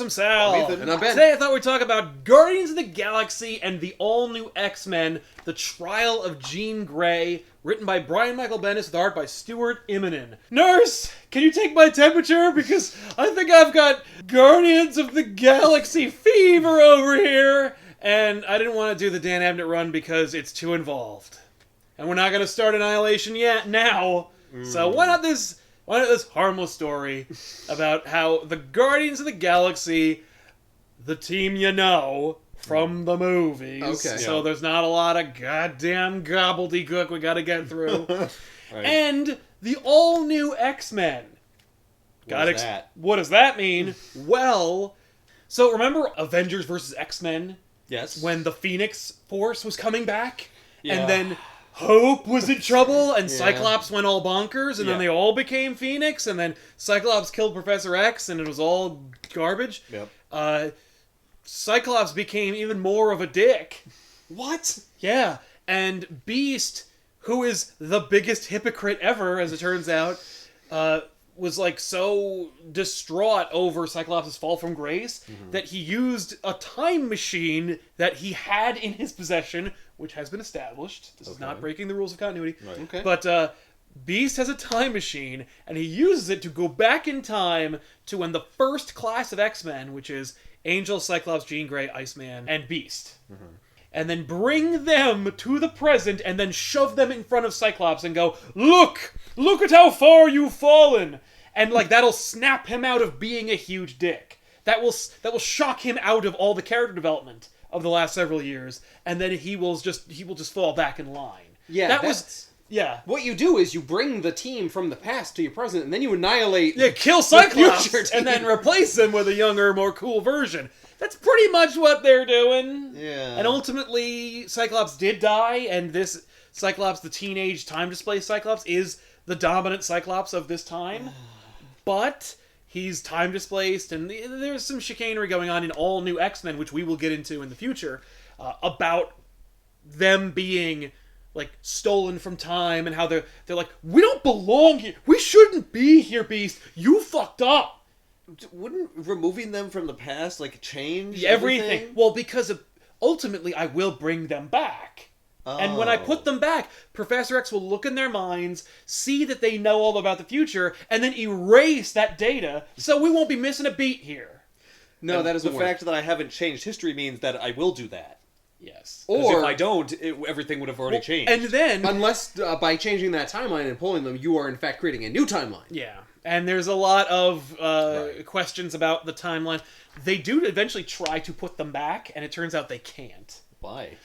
I'm Sal. I'm Ethan. And I'm Ben. Today I thought we'd talk about Guardians of the Galaxy and the all-new X-Men, The Trial of Jean Grey, written by Brian Michael Bendis with art by Stuart Immonen. Nurse, can you take my temperature? Because I think I've got Guardians of the Galaxy fever over here. And I didn't want to do the Dan Abnett run because it's too involved. And we're not going to start Annihilation yet now. So why not this harmless story about how the Guardians of the Galaxy, the team you know from the movies. Okay. So there's not a lot of goddamn gobbledygook we got to get through. Right. And the all-new X-Men. What does that mean? Well, so remember Avengers versus X-Men? Yes. When the Phoenix Force was coming back? Yeah. And then Hope was in trouble, and Cyclops went all bonkers, and then they all became Phoenix, and then Cyclops killed Professor X, and it was all garbage. Yep. Cyclops became even more of a dick. What? Yeah, and Beast, who is the biggest hypocrite ever, as it turns out, was like so distraught over Cyclops' fall from grace that he used a time machine that he had in his possession, which has been established. This is not breaking the rules of continuity. Right. Okay. But Beast has a time machine, and he uses it to go back in time to when the first class of X-Men, which is Angel, Cyclops, Jean Grey, Iceman, and Beast. And then bring them to the present, and then shove them in front of Cyclops and go, Look at how far you've fallen! And like that'll snap him out of being a huge dick. That will shock him out of all the character development of the last several years, and then he will just fall back in line. Yeah, what you do is you bring the team from the past to your present, and then you annihilate. Yeah, kill Cyclops and then replace him with a younger, more cool version. That's pretty much what they're doing. Yeah. And ultimately, Cyclops did die, and this Cyclops, the teenage time-displaced Cyclops, is the dominant Cyclops of this time. But he's time-displaced, and there's some chicanery going on in all new X-Men, which we will get into in the future, about them being like stolen from time, and how they're like, we don't belong here. We shouldn't be here, Beast. You fucked up. Wouldn't removing them from the past like change Everything? Well, because ultimately I will bring them back. And when I put them back, Professor X will look in their minds, see that they know all about the future, and then erase that data, so we won't be missing a beat here. No, that is the fact that I haven't changed history means that I will do that. Yes. Or if I don't, everything would have already changed. And then, unless by changing that timeline and pulling them, you are in fact creating a new timeline. Yeah. And there's a lot of questions about the timeline. They do eventually try to put them back, and it turns out they can't. Why?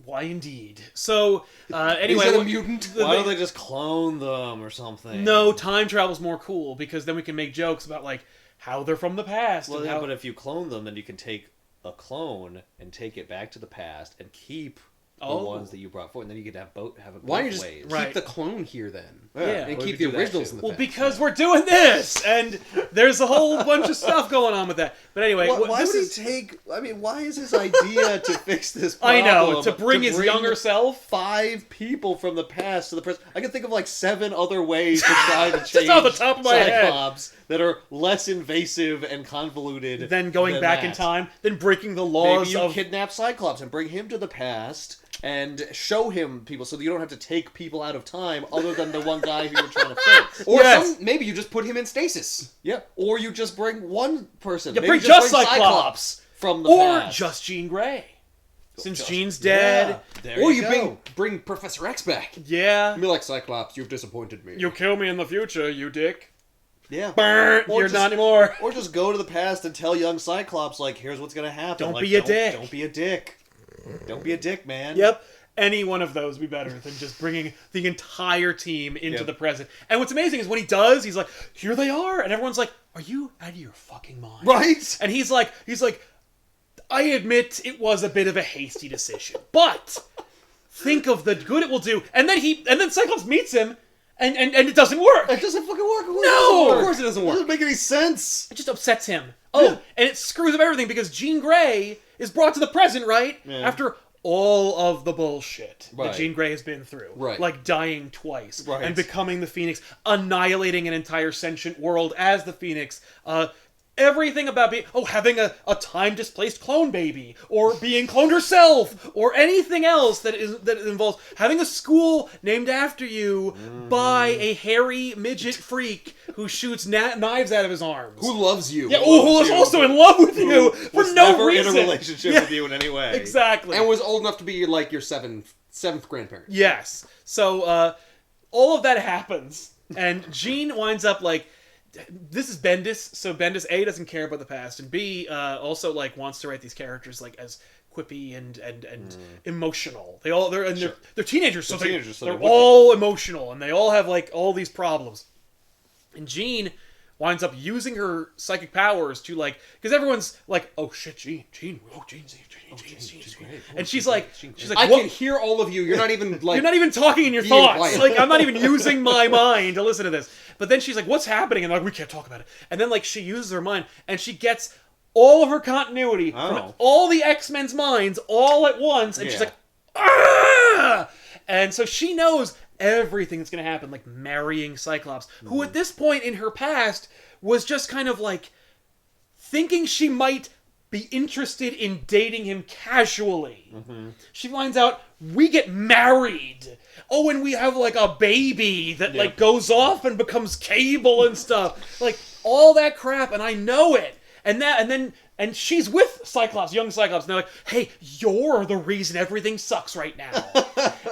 Why indeed? So, anyway... Is it a mutant? Why don't they just clone them or something? No, time travel's more cool, because then we can make jokes about, like, how they're from the past. Well, and yeah, but if you clone them, then you can take a clone and take it back to the past and keep the ones that you brought forward, and then you could have it both Why don't you ways. just keep the clone here then? Yeah. And keep the originals in the past. Well, because we're doing this, and there's a whole bunch of stuff going on with that. But anyway, why would he take? I mean, why is his idea to fix this problem? I know, to bring his younger self? 5 people from the past to the present. I can think of like 7 other ways to try to change off the top of my Cyclops that are less invasive and convoluted than going back in time, than breaking the laws. Maybe you kidnap Cyclops and bring him to the past and show him people so that you don't have to take people out of time other than the one guy who you're trying to fix. Or maybe you just put him in stasis. Yeah. Or you just bring one person. Yeah, Maybe bring just Cyclops from the past. Or past. just Jean Grey. Since Jean's dead. Yeah, or you bring Professor X back. Yeah. Be like, Cyclops, you've disappointed me. You kill me in the future, you dick. Yeah. Burn! You're not anymore. Or just go to the past and tell young Cyclops, like, here's what's gonna happen. Don't be a dick. Don't be a dick. Don't be a dick, man. Yep. Any one of those would be better than just bringing the entire team into the present. And what's amazing is when he does, he's like, here they are. And everyone's like, are you out of your fucking mind? Right? And he's like, I admit it was a bit of a hasty decision, but think of the good it will do. And then Cyclops meets him, and it doesn't work. It doesn't fucking work. No! Of course it doesn't work. It doesn't make any sense. It just upsets him. Oh, and it screws up everything because Jean Grey is brought to the present, right? Yeah. After all of the bullshit Right. that Jean Grey has been through. Right. Like dying twice. Right. And becoming the Phoenix, annihilating an entire sentient world as the Phoenix, everything about having a time-displaced clone baby, or being cloned herself, or anything else that involves having a school named after you by a hairy midget freak who shoots knives out of his arms. Who loves you. Yeah, who is also in love with you for no never reason. in a relationship with you in any way. Exactly. And was old enough to be like your seventh grandparent. Yes. So all of that happens, and Jean winds up like, this is Bendis, so Bendis A doesn't care about the past, and B also like wants to write these characters like as quippy and emotional. They're teenagers, so they're all emotional, and they all have like all these problems. And Jean winds up using her psychic powers to like, because everyone's like, oh shit, Jean's great. And she's like, I can hear all of you. You're not even like, you're not even talking in your being thoughts. quiet. Like, I'm not even using my mind to listen to this. But then she's like, what's happening? And they're like, we can't talk about it. And then like she uses her mind and she gets all of her continuity from all the X-Men's minds all at once. And she's like, ah! And so she knows everything that's going to happen, like marrying Cyclops, who at this point in her past was just kind of like thinking she might be interested in dating him casually. She finds out we get married. Oh, and we have like a baby that like goes off and becomes Cable and stuff. Like all that crap, and I know it. And she's with Cyclops, young Cyclops, and they're like, hey, you're the reason everything sucks right now.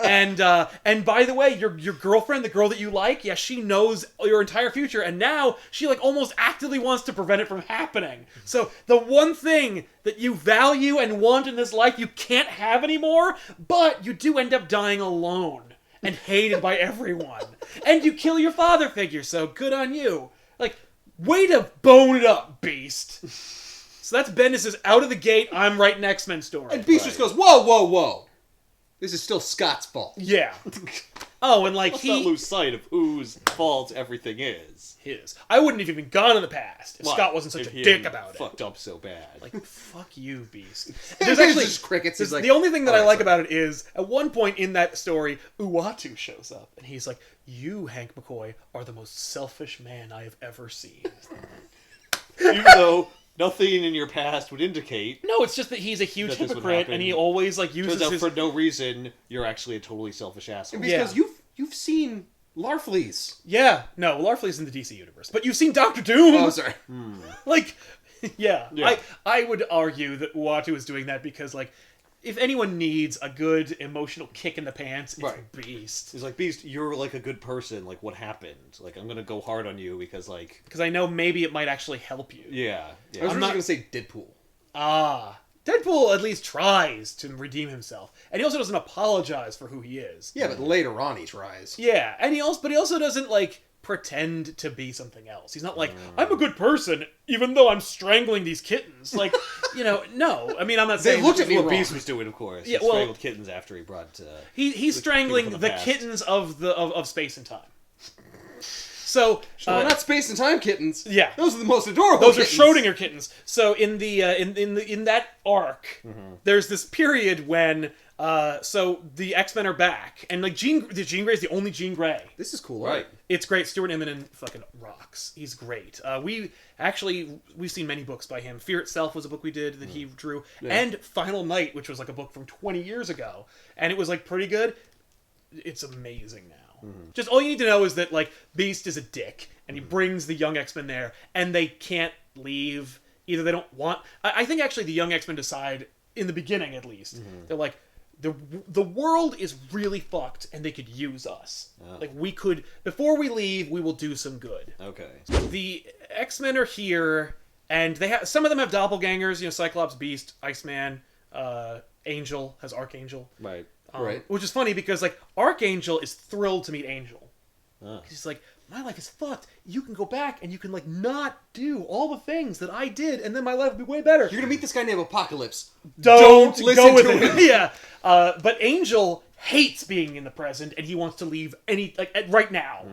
And by the way, your girlfriend, the girl that you like, yeah, she knows your entire future, and now she like almost actively wants to prevent it from happening. So the one thing that you value and want in this life you can't have anymore, but you do end up dying alone and hated by everyone. And you kill your father figure, so good on you. Like, way to bone it up, Beast. So that's Bendis' out of the gate, I'm writing X-Men story. and Beast just goes, whoa. This is still Scott's fault. Yeah. Oh, and like Let's not lose sight of whose fault everything is. his. I wouldn't have even gone in the past if What? Scott wasn't such If a he dick hadn't about it. Fucked up so bad. Like, fuck you, Beast. There's actually just crickets. He's like, The only thing that I "Alright, like sorry." about it is, at one point in that story, Uatu shows up, and he's like, you, Hank McCoy, are the most selfish man I have ever seen. Even though nothing in your past would indicate. No, it's just that he's a huge That this would hypocrite, happen. and he always like uses Turns out his... for no reason, you're actually a totally selfish asshole. Because Yeah. you've seen Larfleeze. Yeah, no, Larfleeze in the DC universe, but you've seen Doctor Doom. Oh, sorry. Like, yeah. Yeah. I would argue that Uatu is doing that because, like, if anyone needs a good emotional kick in the pants, it's Right. Beast. He's like, Beast, you're like a good person. Like, what happened? Like, I'm gonna go hard on you because, like, Because I know maybe it might actually help you. yeah. I was I'm originally not- going to say Deadpool. Ah. Deadpool at least tries to redeem himself. And he also doesn't apologize for who he is. Yeah, but later on he tries. Yeah, and he also doesn't, like, pretend to be something else. He's not like, I'm a good person, even though I'm strangling these kittens. Like, no. I mean, I'm not They saying... looked at me What wrong. Beast was doing, of course. Yeah, He well- strangled kittens after he brought. He's strangling from the the past. kittens of space and time. So They're not space and time kittens. yeah. Those are the most adorable. those are kittens. Schrodinger kittens. So in the in that arc, there's this period when so the X-Men are back, and like Jean Grey is the only Jean Grey. This is cool, Right. It's great. Stuart Immonen fucking rocks. He's great. We've seen many books by him. Fear Itself was a book we did that he drew, and Final Night, which was like a book from 20 years ago, and it was like pretty good. It's amazing now. Just all you need to know is that like Beast is a dick, and he brings the young X-Men there, and they can't leave. Either they don't want. I think actually the young X-Men decide in the beginning at least. They're like, the world is really fucked, and they could use us. Like we could, before we leave, we will do some good. Okay. The X-Men are here, and they have some of them have doppelgangers. Cyclops, Beast, Iceman, Angel has Archangel. Right. Right. Which is funny because like Archangel is thrilled to meet Angel. Ah. He's like, my life is fucked. You can go back and you can like not do all the things that I did, and then my life will be way better. You're gonna meet this guy named Apocalypse. Don't listen go with to it. him. Yeah. But Angel hates being in the present, and he wants to leave right now.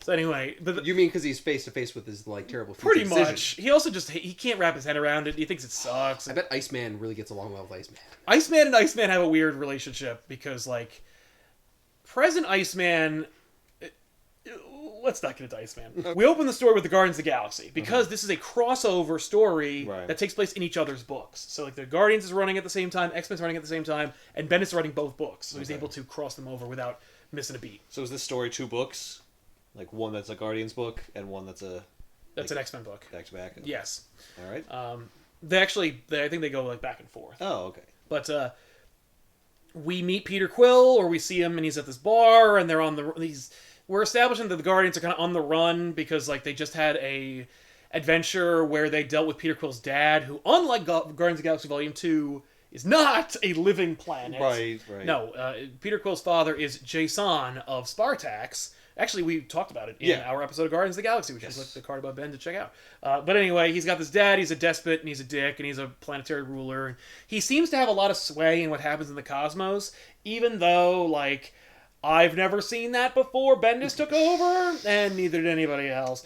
So anyway, but You mean because he's face to face with his like terrible future pretty decision. much, he also just he can't wrap his head around it. He thinks it sucks. I bet Iceman really gets along well with Iceman. Iceman and Iceman have a weird relationship because, like, present Iceman, let's not get into Iceman. We open the story with the Guardians of the Galaxy because this is a crossover story that takes place in each other's books. So like the Guardians is running at the same time, X-Men's running at the same time, and Bendis is writing both books, so he's able to cross them over without missing a beat. So is this story 2 books? Like one that's a Guardians book and one that's a... That's an X-Men book. Back to back? Yes. All right. I think they go like back and forth. Oh, okay. But we meet Peter Quill, or we see him, and he's at this bar, and they're on the... We're establishing that the Guardians are kind of on the run because like they just had a adventure where they dealt with Peter Quill's dad, who, unlike Guardians of the Galaxy Volume 2, is not a living planet. Right. No, Peter Quill's father is Jason of Spartax. Actually, we talked about it in our episode of Guardians of the Galaxy, which is like the card about Ben to check out. But anyway, he's got this dad, he's a despot, and he's a dick, and he's a planetary ruler. And he seems to have a lot of sway in what happens in the cosmos, even though, like, I've never seen that before. Bendis took over, and neither did anybody else.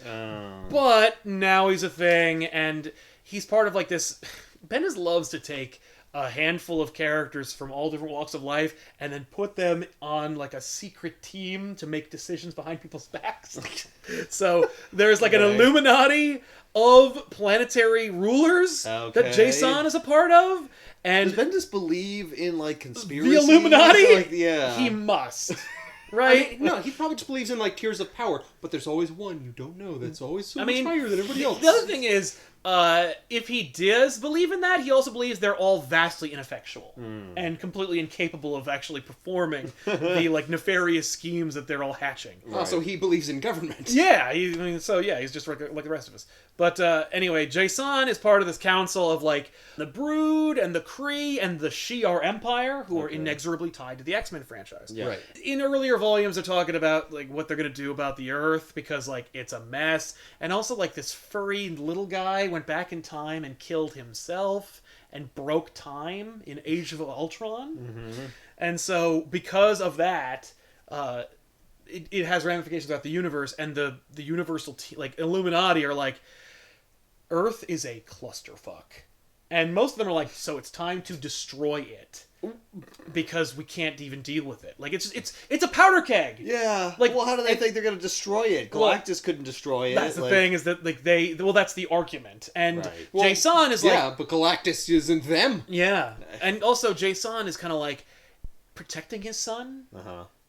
But now he's a thing, and he's part of, like, this... Bendis loves to take a handful of characters from all different walks of life and then put them on like a secret team to make decisions behind people's backs. So there's like an Illuminati of planetary rulers that Jason is a part of. And does Bendis believe in like conspiracy? The Illuminati? Like, yeah. He must. Right? I mean, no, he probably just believes in like tiers of power, but there's always one you don't know that's always so much higher than everybody else. The other thing is, if he does believe in that, he also believes they're all vastly ineffectual and completely incapable of actually performing the like nefarious schemes that they're all hatching. Right. So he believes in government. Yeah, he's just like the rest of us. But anyway, Jason is part of this council of like the Brood and the Kree and the Shi'ar Empire, who are inexorably tied to the X-Men franchise. Yeah. Right. In earlier volumes, they're talking about like what they're gonna do about the Earth because like it's a mess, and also like this furry little guy went back in time and killed himself and broke time in Age of Ultron, and so because of that, it has ramifications throughout the universe, and the universal like Illuminati are like, Earth is a clusterfuck, and most of them are like, so it's time to destroy it because we can't even deal with it. Like it's a powder keg. Yeah. Like, well, how do they think they're going to destroy it? Galactus couldn't destroy it. That's the thing is that like that's the argument, and Jason is like, but Galactus isn't them. Yeah, and also Jason is kind of like protecting his son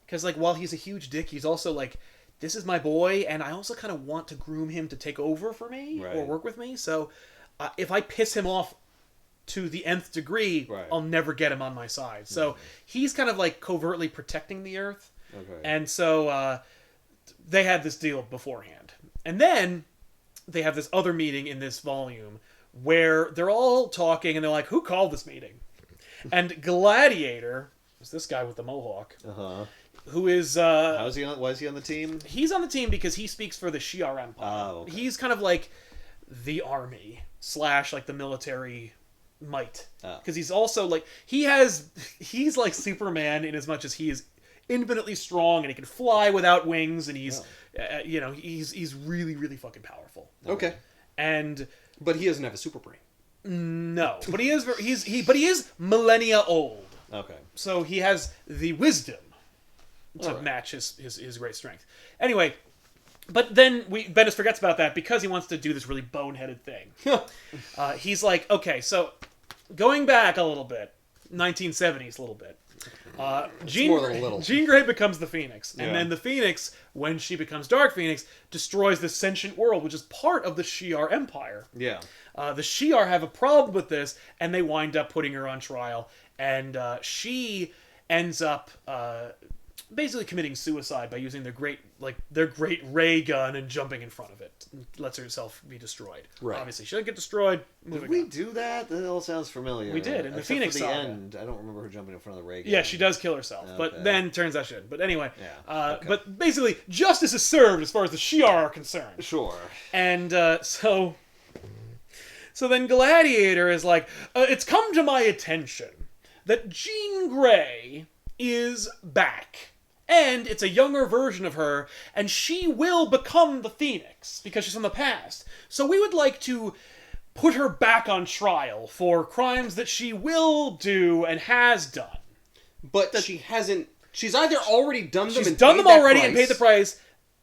because like while he's a huge dick, he's also like, this is my boy, and I also kind of want to groom him to take over for me or work with me. So if I piss him off to the nth degree, I'll never get him on my side. So he's kind of like covertly protecting the Earth. Okay. And so they had this deal beforehand. And then they have this other meeting in this volume where they're all talking, and they're like, who called this meeting? And Gladiator, is this guy with the mohawk, who is... why is he on the team? He's on the team because he speaks for the Shi'ar Empire. Oh, okay. He's kind of like the army / like the military might. Because he's also like... He's like Superman in as much as he is infinitely strong and he can fly without wings, and he's... he's really, really fucking powerful. Okay. But he doesn't have a super brain. No. But he is millennia old. Okay. So he has the wisdom to match his great strength. Anyway, but then Bendis forgets about that because he wants to do this really boneheaded thing. He's like, okay, so going back a little bit, 1970s a little bit. Jean Grey becomes the Phoenix, and then the Phoenix, when she becomes Dark Phoenix, destroys the sentient world, which is part of the Shi'ar Empire. Yeah. The Shi'ar have a problem with this, and they wind up putting her on trial, and she ends up basically committing suicide by using their great ray gun and jumping in front of it. And lets herself be destroyed. Right. Obviously, she doesn't get destroyed. Did we do that? That all sounds familiar. We did in the Except Phoenix for the saga. end. I don't remember her jumping in front of the ray gun. Yeah, she does kill herself, but then turns out she didn't. But anyway, but basically, justice is served as far as the Shi'ar are concerned. Sure. And so then Gladiator is like, it's come to my attention that Jean Grey is back. And it's a younger version of her, and she will become the Phoenix, because she's from the past. So we would like to put her back on trial for crimes that she will do and has done. But she hasn't... She's either already done them and paid the price,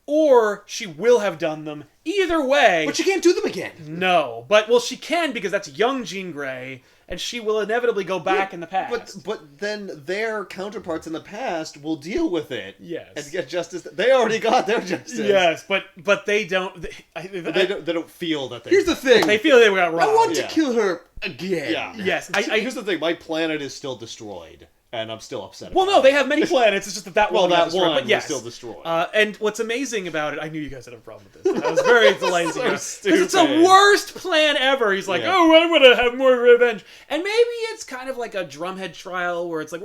or she will have done them. Either way... But she can't do them again. No. But, well, she can because that's young Jean Grey, and she will inevitably go back in the past. But then their counterparts in the past will deal with it. Yes. And get justice. They already got their justice. Yes, but they don't... They don't feel that they... Here's the thing. They feel they got robbed. I want to kill her again. Yeah. Yes. Here's the thing. My planet is still destroyed, and I'm still upset about Well, no, they have many planets. It's just that Well, one got that destroyed, one but yes. was still destroyed. And what's amazing about it, I knew you guys had a problem with this. I was very delighted. So Because it's the stupid. worst plan ever. He's like, Yeah. oh, I'm going to have more revenge. And maybe it's kind of like a drumhead trial where it's like,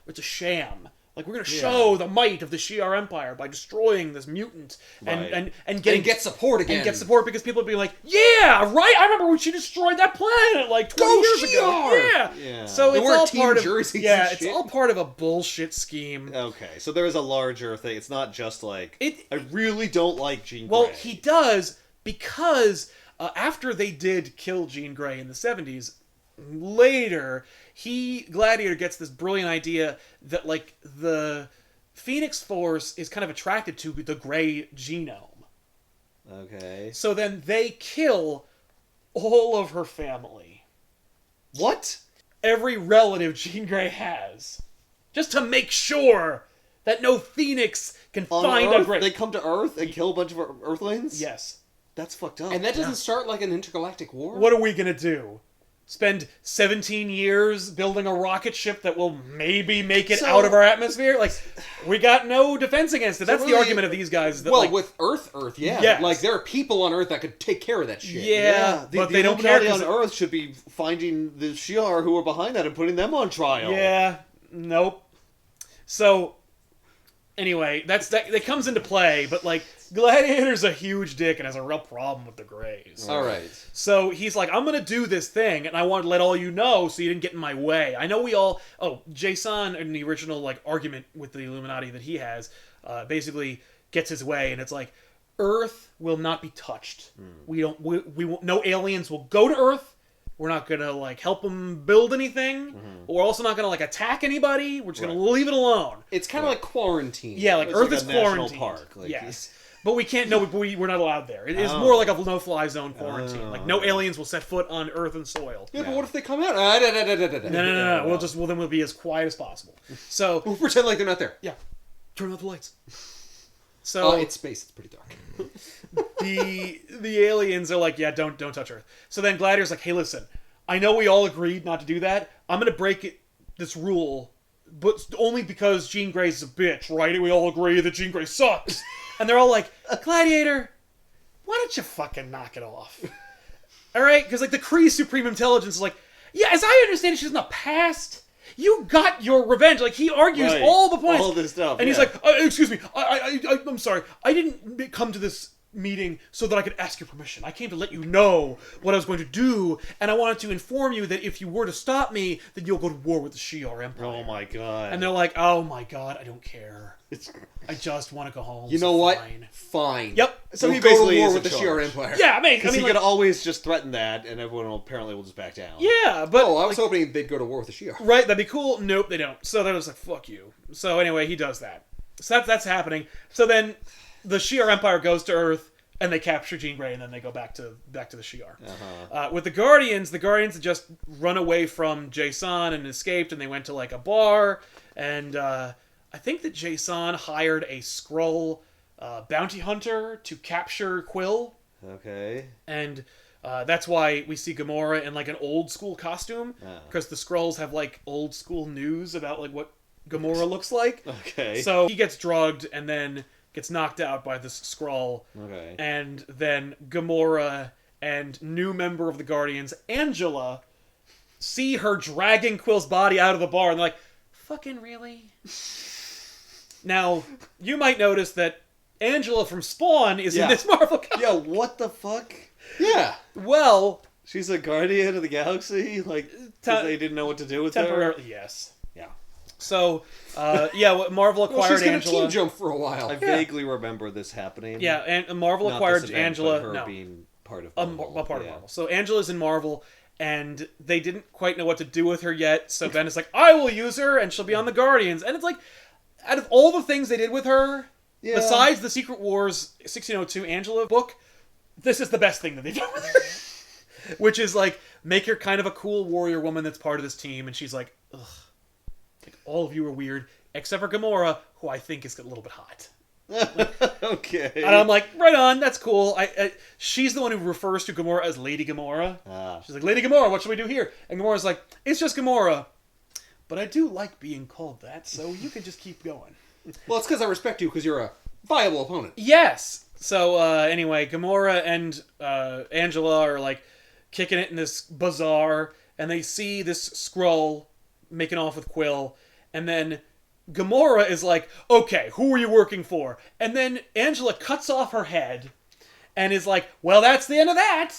it's a sham. Like, we're going to show the might of the Shi'ar Empire by destroying this mutant and getting... And get support again. And get support because people will be like, yeah, right, I remember when she destroyed that planet like 20 years ago. Shi'ar! Yeah. So They it's wear all team part of... jerseys Yeah, and it's shit. all part of a bullshit scheme. Okay, so there is a larger thing. It's not just like... It- I really don't like Jean Well, Grey. he does because after they did kill Jean Grey in the 70s, later, Gladiator gets this brilliant idea that, like, the Phoenix Force is kind of attracted to the Grey genome. Okay. So then they kill all of her family. What? Every relative Jean Grey has. Just to make sure that no Phoenix can On find Earth? a Grey. They come to Earth and kill a bunch of Earthlings? Yes. That's fucked up. And that doesn't start like an intergalactic war? What are we gonna do? Spend 17 years building a rocket ship that will maybe make it out of our atmosphere? Like, we got no defense against it. That's really- the argument of these guys. That, Well, like, with Earth, yeah. Yes. Like, there are people on Earth that could take care of that shit. yeah, the, but the they don't care. Illuminati 'Cause on Earth should be finding the Shi'ar who are behind that and putting them on trial. yeah, nope. So, anyway, that comes into play, but, like, Gladiator's a huge dick and has a real problem with the Greys. All right. So he's like, I'm going to do this thing, and I want to let all you know so you didn't get in my way. I know we all... Oh, Jason, in the original like argument with the Illuminati that he has, basically gets his way, and it's like, Earth will not be touched. We won't, no aliens will go to Earth. We're not going to, like, help them build anything. We're also not going to, like, attack anybody. We're just going to leave it alone. It's kind of like quarantine. Yeah, like, It's Earth like is a national quarantined. park, like- Yes. But we can't, we're not allowed there. It is more like a no-fly zone quarantine. Like, no aliens will set foot on Earth and soil. Yeah, but what if they come out? No. We'll be as quiet as possible. So, We'll pretend like they're not there. yeah. Turn out the lights. So, It's space. It's pretty dark. the aliens are like, yeah, don't touch Earth. So then Gladiator's like, hey, listen, I know we all agreed not to do that. I'm going to break this rule, but only because Jean Grey's a bitch, right? We all agree that Jean Grey sucks. And they're all like, Gladiator, why don't you fucking knock it off? All right? Because, like, the Kree Supreme Intelligence is like, yeah, as I understand it, she's in the past. You got your revenge. Like, he argues Right. all the points. All this stuff, And he's yeah. like, excuse me, I'm sorry. I didn't come to this meeting so that I could ask your permission. I came to let you know what I was going to do, and I wanted to inform you that if you were to stop me, then you'll go to war with the Shi'ar Empire. Oh my god. And they're like, oh my god, I don't care. I just want to go home. You so know what? Fine. Fine. Yep. So We'll he go to basically war is with the in Shi'ar charge. Empire. Yeah, I mean, Because he like, could always just threaten that, and everyone apparently will just back down. yeah, but Oh, I was hoping they'd go to war with the Shi'ar. right, that'd be cool. Nope, they don't. So they're just like, fuck you. So anyway, he does that. So that's happening. So then the Shi'ar Empire goes to Earth, and they capture Jean Grey, and then they go back to the Shi'ar. With the Guardians had just run away from Jason and escaped, and they went to like a bar, and I think that Jason hired a Skrull bounty hunter to capture Quill, Okay. and that's why we see Gamora in like an old school costume, because the Skrulls have like old school news about like what Gamora looks like. Okay. So he gets drugged and then gets knocked out by this Skrull. Okay. And then Gamora and new member of the Guardians, Angela, see her dragging Quill's body out of the bar, and they're like, fucking really? Now, you might notice that Angela from Spawn is in this Marvel comic. Yeah, what the fuck? Yeah. Well, She's a guardian of the galaxy? Like, 'cause they didn't know what to do with her? temporarily, yes. Yeah. So, Marvel Well, acquired she's gonna Angela. team jump for a while. I vaguely remember this happening. Yeah, and Marvel Not acquired this event, Angela. but her No, being part of a Marvel. part of Yeah. Marvel. So Angela's in Marvel, and they didn't quite know what to do with her yet. So Ben is like, I will use her, and she'll be on the Guardians. And it's like, out of all the things they did with her, Yeah. Besides the Secret Wars 1602 Angela book, this is the best thing that they've done with her. Which is like, make her kind of a cool warrior woman that's part of this team, and she's like, ugh. Like, all of you are weird, except for Gamora, who I think is a little bit hot. Okay. And I'm like, right on, that's cool. She's the one who refers to Gamora as Lady Gamora. She's like, Lady Gamora, what should we do here? And Gamora's like, it's just Gamora. But I do like being called that, so you can just keep going. Well, it's because I respect you because you're a viable opponent. Yes! So, anyway, Gamora and Angela are, like, kicking it in this bazaar, and they see this Skrull making off with Quill, and then Gamora is like, okay, who are you working for? And then Angela cuts off her head and is like, well, that's the end of that.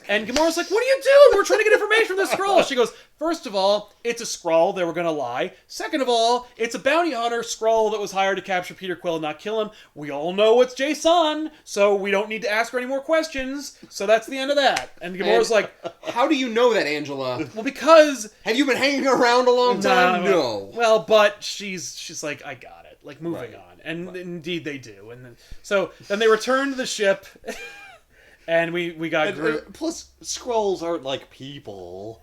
And Gamora's like, what are you doing? We're trying to get information from the Skrull. She goes, first of all, it's a Skrull. They were going to lie. Second of all, it's a bounty hunter Skrull that was hired to capture Peter Quill and not kill him. We all know it's Jason, so we don't need to ask her any more questions. So that's the end of that. And Gamora's like, how do you know that, Angela? well, because... Have you been hanging around a long time? No. Well, but she's like, I got it. Like, moving on. And indeed they do. And then they return to the ship, and we got Groot. Plus, Skrulls aren't like people.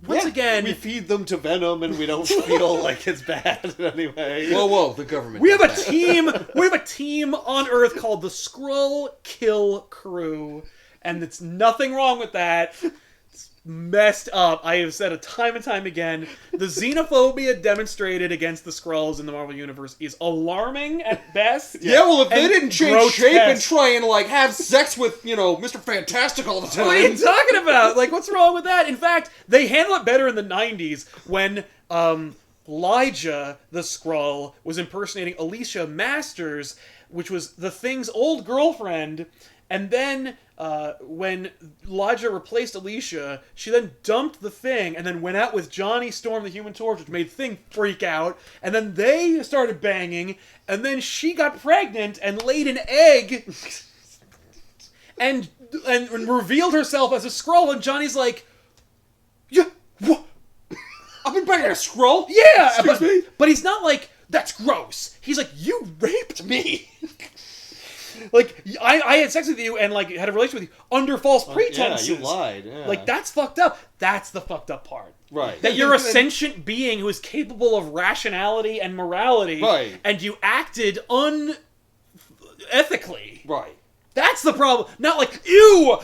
Once again... We feed them to venom, and we don't feel like it's bad in any way. Whoa, the government. We have a team. We have a team on Earth called the Skrull Kill Crew, and it's nothing wrong with that. It's messed up. I have said it time and time again. The xenophobia demonstrated against the Skrulls in the Marvel Universe is alarming at best. Yeah, well, if they didn't change grotesque. shape and try and, like, have sex with, Mr. Fantastic all the time. What are you talking about? Like, what's wrong with that? In fact, they handle it better in the 90s when Elijah, the Skrull, was impersonating Alicia Masters, which was the Thing's old girlfriend. And then when Elijah replaced Alicia, she then dumped the Thing and then went out with Johnny Storm, the Human Torch, which made Thing freak out. And then they started banging, and then she got pregnant and laid an egg and revealed herself as a Skrull. And Johnny's like, yeah, what? I've been banging a Skrull? Yeah, Excuse me? but he's not like, that's gross. He's like, you raped me. Like, I had sex with you and, like, had a relationship with you under false pretenses. Yeah, you lied. Yeah. Like, that's fucked up. That's the fucked up part. Right. That you're a sentient being who is capable of rationality and morality. Right. And you acted unethically. Right. That's the problem. Not like, ew,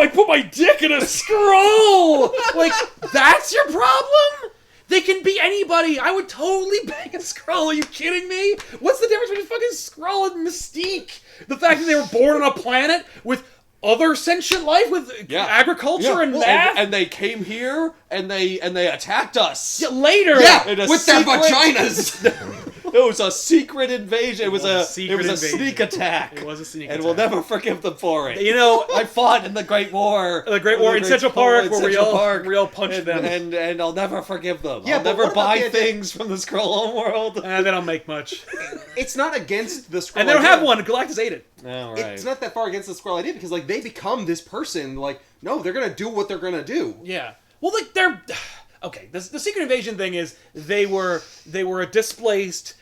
I put my dick in a Skrull. Like, that's your problem? They can be anybody. I would totally bang a Skrull. Are you kidding me? What's the difference between fucking Skrull and Mystique? The fact that they were born on a planet with other sentient life, with agriculture and math? And they came here, and they attacked us. Yeah, later. Yeah, In a with their secret- vaginas. It was a secret invasion. It was a invasion. sneak attack. It was a sneak and attack. we'll never forgive them for it. You know, I fought in the Great War. The Great War in Central Park, where we all punched them. And I'll never forgive them. Yeah, I'll but never what about buy the idea- things from the Skrull homeworld. And they don't make much. It's not against the Skrull And they don't idea. have one. Galactus ate it. Oh, right. It's not that far against the Skrull idea because, like, they become this person. Like, no, they're gonna do what they're gonna do. Yeah. Well, like, they're... Okay, the Secret Invasion thing is they were a displaced,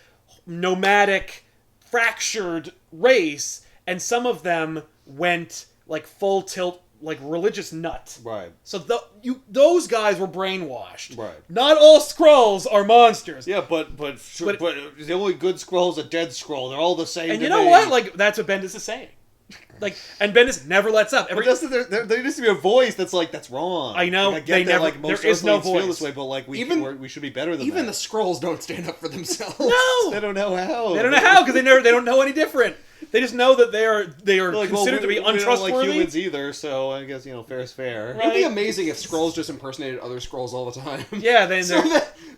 nomadic, fractured race, and some of them went, like, full tilt, like, religious nut. Right. So those guys were brainwashed. Right. Not all Skrulls are monsters. Yeah, but the only good Skrull's a dead Skrull. They're all the same. And to you know me. what? Like, that's what Bendis is saying. Like, and Bendis never lets up. But there needs to be a voice that's like, that's wrong. I know, Like, I get they that, never- like, most there is no Earthlings feel voice. this way, but like we should be better than Even that. the Skrulls don't stand up for themselves. No! They don't know how. They don't know how, because they don't know any different. They just know that they are Like, considered to be we don't untrustworthy. like humans either, so I guess, fair is fair. Right. It'd be amazing if Skrulls just impersonated other Skrulls all the time. Yeah, then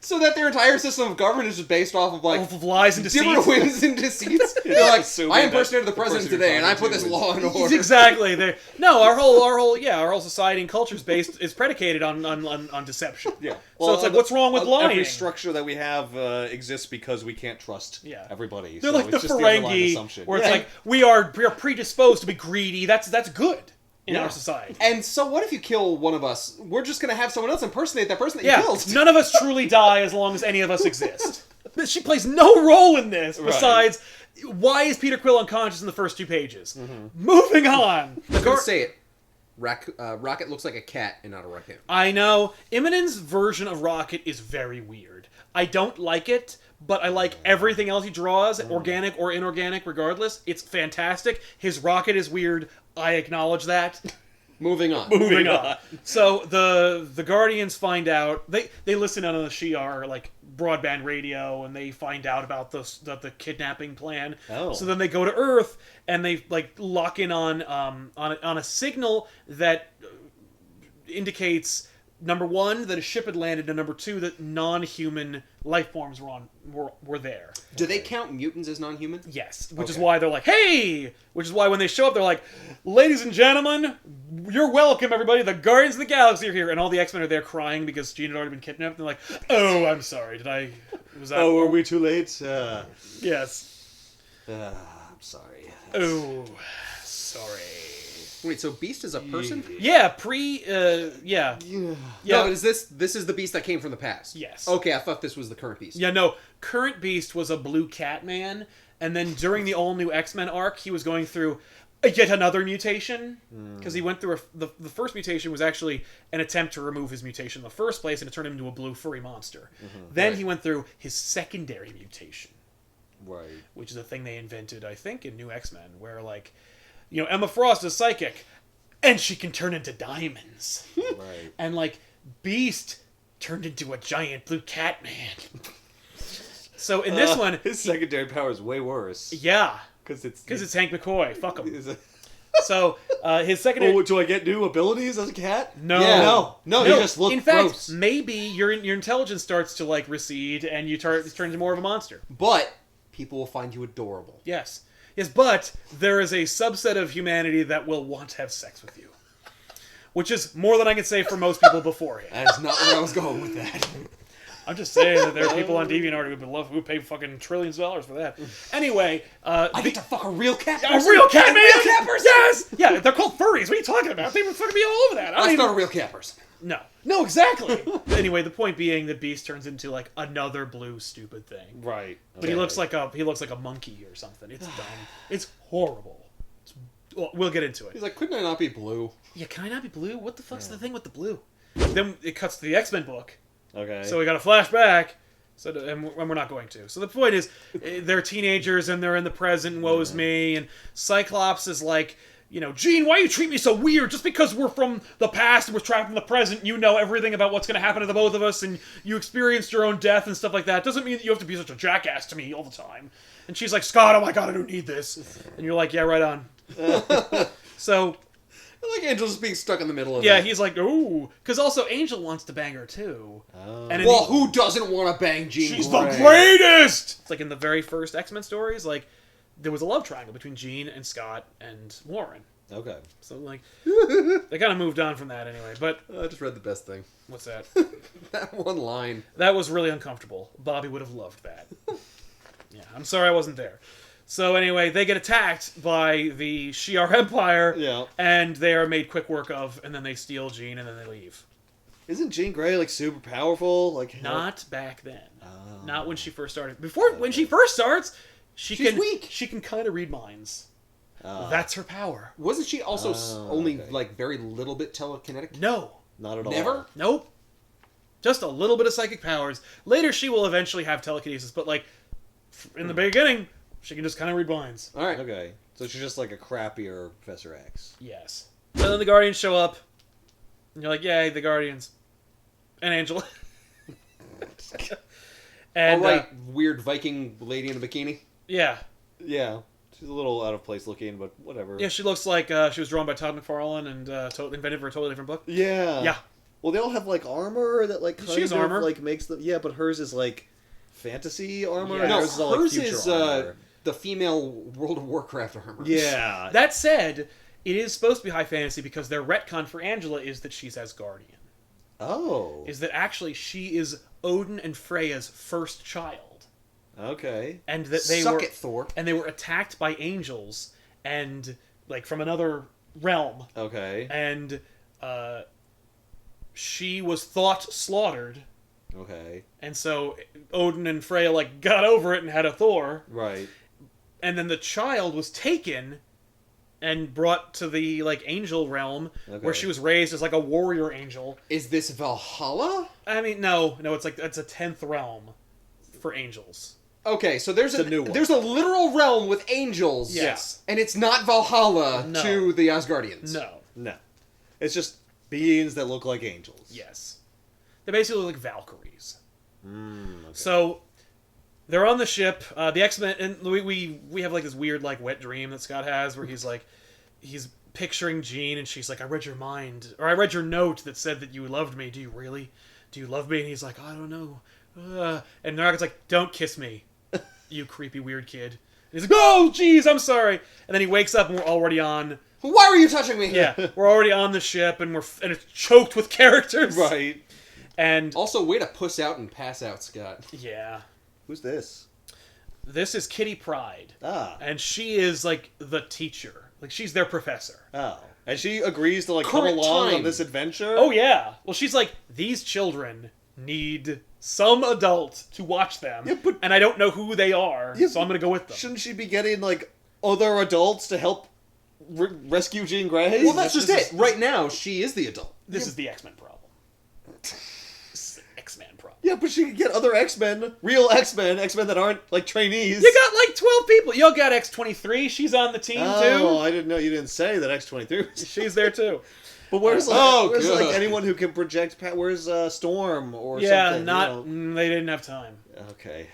so that their entire system of government is just based off of, like, of lies and deceit. different wins and deceits. They're like, Assuming I that impersonated the the president person today, you're and I talking put this to law and order. Exactly. No, our whole society and culture is predicated on deception. Yeah. So it's like, what's wrong with lying? Every structure that we have exists because we can't trust everybody. They're so like the it's just the underlying Ferengi, assumption. where it's like, we are predisposed to be greedy. That's good in our society. And so what if you kill one of us? We're just going to have someone else impersonate that person that you Yeah, killed. none of us truly die as long as any of us exist. She plays no role in this Right. besides why is Peter Quill unconscious in the first 2 pages. Moving on. I was gonna say it. Rocket looks like a cat and not a raccoon. I know. Immonen's version of Rocket is very weird. I don't like it, but I like everything else he draws, organic or inorganic, regardless. It's fantastic. His Rocket is weird. I acknowledge that. Moving on. Moving on. So the Guardians find out they listen on the Shi'ar like broadband radio, and they find out about the kidnapping plan. Oh. So then they go to Earth and they like lock in on a signal that indicates number 1 that a ship had landed, and number 2 that non-human life forms were there. Do they count mutants as non-human? Yes, which is Okay. why they're like, hey! Which is why when they show up, they're like, ladies and gentlemen, you're welcome, everybody. The Guardians of the Galaxy are here. And all the X-Men are there crying because Jean had already been kidnapped. And they're like, oh, I'm sorry. Was that... Oh, were we too late? Yes. I'm sorry. Oh, sorry. Wait, so Beast is a person? Yeah, yeah. No, Yeah. but is this is the Beast that came from the past? Yes. Okay, I thought this was the current Beast. Yeah, no. Current Beast was a blue cat man, and then during the all-new X-Men arc, he was going through yet another mutation, because he went through the first mutation was actually an attempt to remove his mutation in the first place, and it turned him into a blue furry monster. Then he went through his secondary mutation, Right. which is a thing they invented, I think, in New X-Men, where, like, you know, Emma Frost is psychic, and she can turn into diamonds. Right. And, like, Beast turned into a giant blue cat man. So in this one... his secondary power is way worse. Yeah. Because Because it's Hank McCoy. Fuck him. Is it... So, his secondary... Oh, do I get new abilities as a cat? No. Yeah. No, you just look in fact, gross. maybe your intelligence starts to, like, recede, and you turn into more of a monster. But people will find you adorable. Yes. Yes, but there is a subset of humanity that will want to have sex with you. Which is more than I can say for most people beforehand. That is not where I was going with that. I'm just saying that there are people on DeviantArt who would pay fucking trillions of dollars for that. Anyway, I get to fuck a real cat a person? real cat man! real cat person? Yes! Yeah, they're called furries. What are you talking about? They would fucking be all over that. That's not a real cat person. No, exactly. Anyway, the point being that Beast turns into like another blue stupid thing. Right. But he looks like a monkey or something. It's dumb. It's horrible. Well, we'll get into it. He's like, couldn't I not be blue? Yeah, can I not be blue? What the fuck's the thing with the blue? Then it cuts to the X-Men book. Okay. So we got a flashback. So, and we're not going to. So the point is, they're teenagers and they're in the present, and woe's me. And Cyclops is like, you know, Jean, why you treat me so weird? Just because we're from the past and we're trapped in the present, you know everything about what's going to happen to the both of us, and you experienced your own death and stuff like that. Doesn't mean that you have to be such a jackass to me all the time. And she's like, Scott, oh my god, I don't need this. And you're like, yeah, right on. So... I like Angel's being stuck in the middle of yeah, that. he's like, ooh. Because also, Angel wants to bang her, too. Oh. And Well, who doesn't want to bang Jean she's Grey? the greatest! It's like in the very first X-Men stories, like, there was a love triangle between Jean and Scott and Warren. Okay. So, like, they kind of moved on from that anyway. But, I just read the best thing. what's that? That one line. That was really uncomfortable. Bobby would have loved that. Yeah, I'm sorry I wasn't there. So anyway, they get attacked by the Shi'ar Empire, Yeah. and they are made quick work of, and then they steal Jean, and then they leave. Isn't Jean Grey like super powerful? Like Not back then. Oh. Not when she first started. When she first starts, she's weak. She can kind of read minds. Oh. That's her power. Wasn't she also only, okay. like, very little bit telekinetic? No. Not at all. Never? Nope. Just a little bit of psychic powers. Later, she will eventually have telekinesis, but, like, in the beginning, she can just kind of read minds. All right. Okay. So she's just like a crappier Professor X. Yes. So then the Guardians show up, and you're like, yay, the Guardians. And Angela. And, All right, weird Viking lady in a bikini. Yeah. Yeah. She's a little out of place looking, but whatever. Yeah, she looks like she was drawn by Todd McFarlane and invented for a totally different book. Yeah. Yeah. Well, they all have like armor that like kind She has of armor. like makes them. Yeah, but hers is like fantasy armor. Yeah. and No, hers is all, like, hers future is armor. the female World of Warcraft armor. Yeah. That said, it is supposed to be high fantasy because their retcon for Angela is that she's Asgardian. Oh. Is that actually she is Odin and Freya's first child. Okay. And that they Suck were it, Thor. and they were attacked by angels and like from another realm, Okay. and she was thought slaughtered Okay. And so Odin and Freya, like, got over it and had a Thor. Right. And then the child was taken and brought to the, like, angel realm, where she was raised as, like, a warrior angel. Is this Valhalla? I mean, no, it's like, it's a 10th realm for angels. Okay, so there's a new one. There's a literal realm with angels. Yes. And it's not Valhalla No. to the Asgardians. No. No. It's just beings that look like angels. Yes. They basically look like Valkyries. Okay. So they're on the ship. The X-Men, and we have like this weird like wet dream that Scott has, where he's picturing Jean, and she's like, "I read your mind, or I read your note that said that you loved me. Do you really? Do you love me?" And he's like, "I don't know." And Nargot's like, "Don't kiss me, you creepy weird kid." And he's like, "Oh, jeez, I'm sorry." And then he wakes up, and we're already on. Why were you touching me? Yeah, we're already on the ship, and it's choked with characters. Right. And Also, way to puss out and pass out, Scott. yeah. Who's this? This is Kitty Pryde. Ah. And she is, like, the teacher. Like, she's their professor. Oh. And she agrees to, like, come Current along time. on this adventure? Oh, yeah. Well, she's like, these children need some adult to watch them. Yeah, but- and I don't know who they are, Yeah, so I'm going to go with them. Shouldn't she be getting, like, other adults to help rescue Jean Grey? Well, that's just it. Right now, she is the adult. This is the X-Men problem. X-Men problem. Yeah, but she could get other X-Men, real X-Men that aren't, like, trainees. You got, like, 12 people. You got X-23. She's on the team, Oh, too. I didn't know. You didn't say that X-23 was... She's there, too. But where's, like, good. anyone who can project... Where's Storm or Yeah, something? they didn't have time. Okay.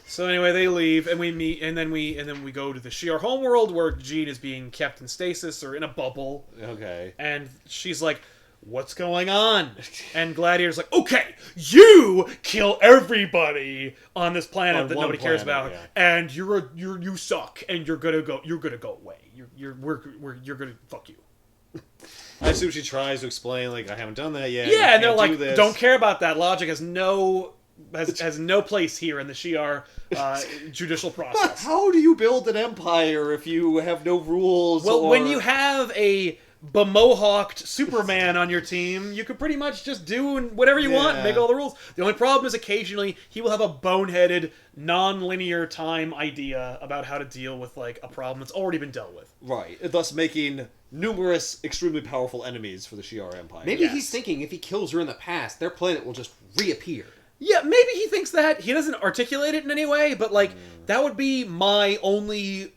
So anyway, they leave, and we meet, and then we go to the Shi'ar homeworld, where Jean is being kept in stasis or in a bubble, Okay. and she's like, "What's going on?" And Gladiator's like, "Okay, you kill everybody on this planet On that one nobody cares planet, about, yeah. and you suck, and you're gonna go away. You're gonna fuck you." I assume she tries to explain, like, I haven't done that yet. Yeah, and they're do like, this. "Don't care about that. Logic has no place here in the Shi'ar judicial process." How do you build an empire if you have no rules? Well, or... when you have a bemohawked Superman on your team, you could pretty much just do whatever you want and make all the rules. The only problem is occasionally he will have a boneheaded, non-linear time idea about how to deal with, like, a problem that's already been dealt with. Right, thus making numerous extremely powerful enemies for the Shi'ar Empire. Maybe Yes. he's thinking if he kills her in the past, their planet will just reappear. Yeah, maybe he thinks that. He doesn't articulate it in any way, but, like, that would be my only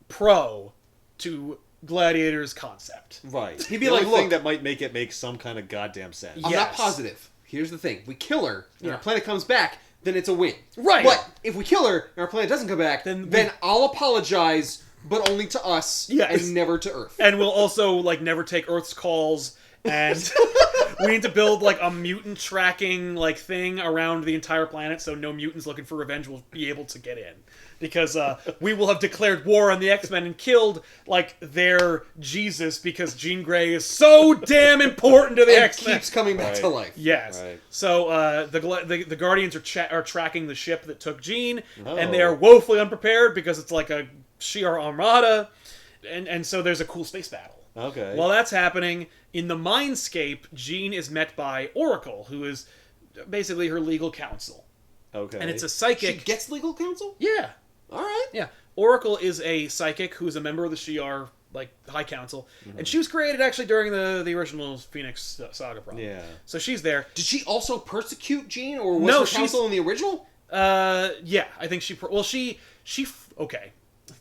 pro to Gladiator's concept. Right. He'd be the like, only thing look- that might make it make some kind of goddamn sense. I'm not Yes. positive. Here's the thing. We kill her, and Yeah. our planet comes back, then it's a win. Right. But if we kill her, and our planet doesn't come back, Then then I'll apologize, but only to us, Yes. and never to Earth. And we'll also, like, never take Earth's calls, and we need to build, like, a mutant tracking, like, thing around the entire planet so no mutants looking for revenge will be able to get in. Because we will have declared war on the X-Men and killed, like, their Jesus, because Jean Grey is so damn important to the And X-Men. keeps coming back to Right. life. Yes. Right. So the Guardians are tracking the ship that took Jean, Oh. and they are woefully unprepared because it's like a Shi'ar armada, and so there's a cool space battle. Okay. While that's happening, in the Mindscape, Jean is met by Oracle, who is basically her legal counsel. Okay. And it's a She psychic. gets legal counsel? Yeah. All right. Yeah. Oracle is a psychic who is a member of the Shi'ar, like, High Council. And she was created actually during the original Phoenix Saga problem. Yeah. So she's there. Did she also persecute Jean, or was No, her she's- counsel in the original? Yeah, I think okay.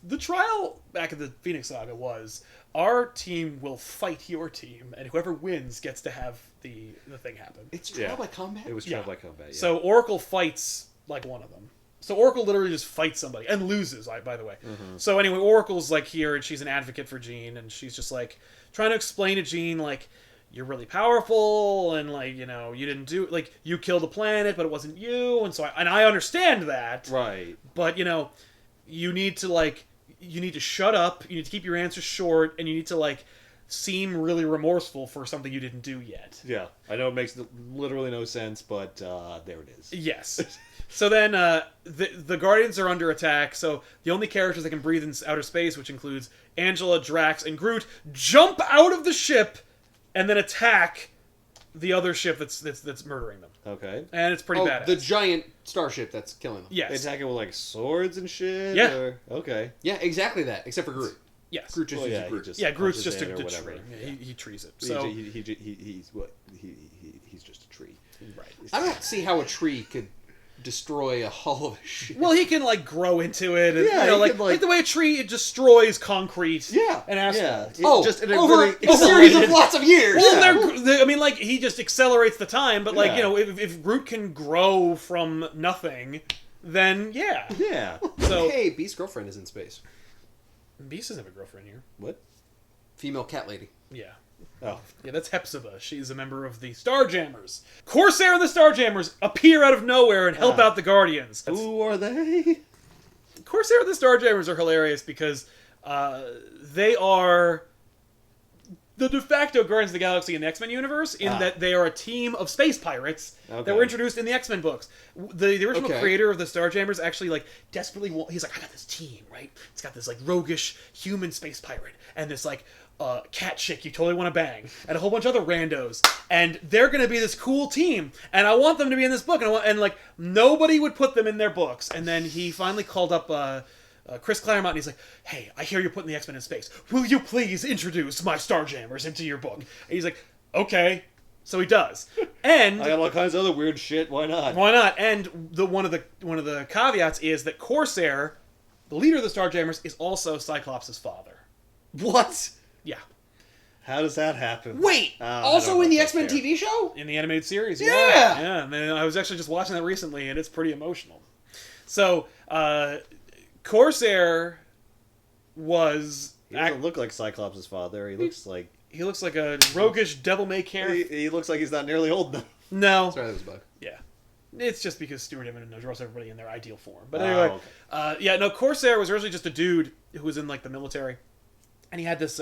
The trial back in the Phoenix Saga was, our team will fight your team, and whoever wins gets to have the thing happen. It's trial Yeah. by combat? It was Yeah. trial by combat. Yeah. So Oracle fights, like, one of them. So Oracle literally just fights somebody, and loses, by the way. So anyway, Oracle's, like, here, and she's an advocate for Jean, and she's just, like, trying to explain to Jean, like, you're really powerful, and, like, you know, you didn't do, like, you killed a planet, but it wasn't you, and so I understand that. Right. But, you know, you need to shut up, you need to keep your answers short, and you need to, like, seem really remorseful for something you didn't do yet. Yeah. I know it makes literally no sense, but there it is. Yes. So then the Guardians are under attack, so the only characters that can breathe in outer space, which includes Angela, Drax, and Groot, jump out of the ship and then attack the other ship that's murdering them, Okay. and it's pretty badass. The giant starship that's killing them. They Yes. attack it with like swords and shit. Yeah. Or... Okay. Yeah, exactly that. Except for Groot. Yes. Groot just Well, uses yeah, Groot. he Yeah, Groot's punches just in a or whatever. tree. Yeah, he trees it. He- So he's what? He's just a tree. right. I don't see how a tree could destroy a hull of a ship. Well, he can like grow into it. And, Yeah, you know, he like, can, like- the way a tree it destroys concrete. Yeah. And asphalt. Yeah. Oh, just in a over really a series of accelerated- lots of years. Well, I mean, like he just accelerates the time, but like Yeah. you know, if Groot can grow from nothing, then yeah. Yeah. So Hey, Beast's girlfriend is in space. Beast doesn't have a girlfriend here. What? Female cat lady. Yeah. Oh. Yeah, that's Hepzibah. She's a member of the Starjammers. Corsair and the Starjammers appear out of nowhere and help out the Guardians. Who are they? Corsair and the Starjammers are hilarious because they are the de facto Guardians of the Galaxy in the X-Men universe in that they are a team of space pirates Okay. that were introduced in the X-Men books. The original Okay. creator of the Starjammers actually like desperately he's like, I got this team, right? It's got this like roguish human space pirate and this like cat chick you totally want to bang and a whole bunch of other randos, and they're going to be this cool team, and I want them to be in this book, and like nobody would put them in their books. And then he finally called up Chris Claremont, and he's like, hey, I hear you're putting the X-Men in space. Will you please introduce my Starjammers into your book? And he's like, okay. So he does. And I got all kinds of other weird shit. Why not? why not? And one of the caveats is that Corsair, the leader of the Starjammers, is also Cyclops' father. What? Yeah. How does that happen? Wait, I also don't in the know X-Men if I care. TV show? In the animated series, Yeah! yeah. And then I was actually just watching that recently, and it's pretty emotional. So, Corsair was... He doesn't look like Cyclops' father. He looks like He looks like a roguish devil-may-care... he looks like he's not nearly old enough. No. Sorry, that was a bug. Yeah. It's just because Stuart Immonen draws everybody in their ideal form. But Oh, anyway, okay. yeah, no, Corsair was originally just a dude who was in, like, the military. And he had this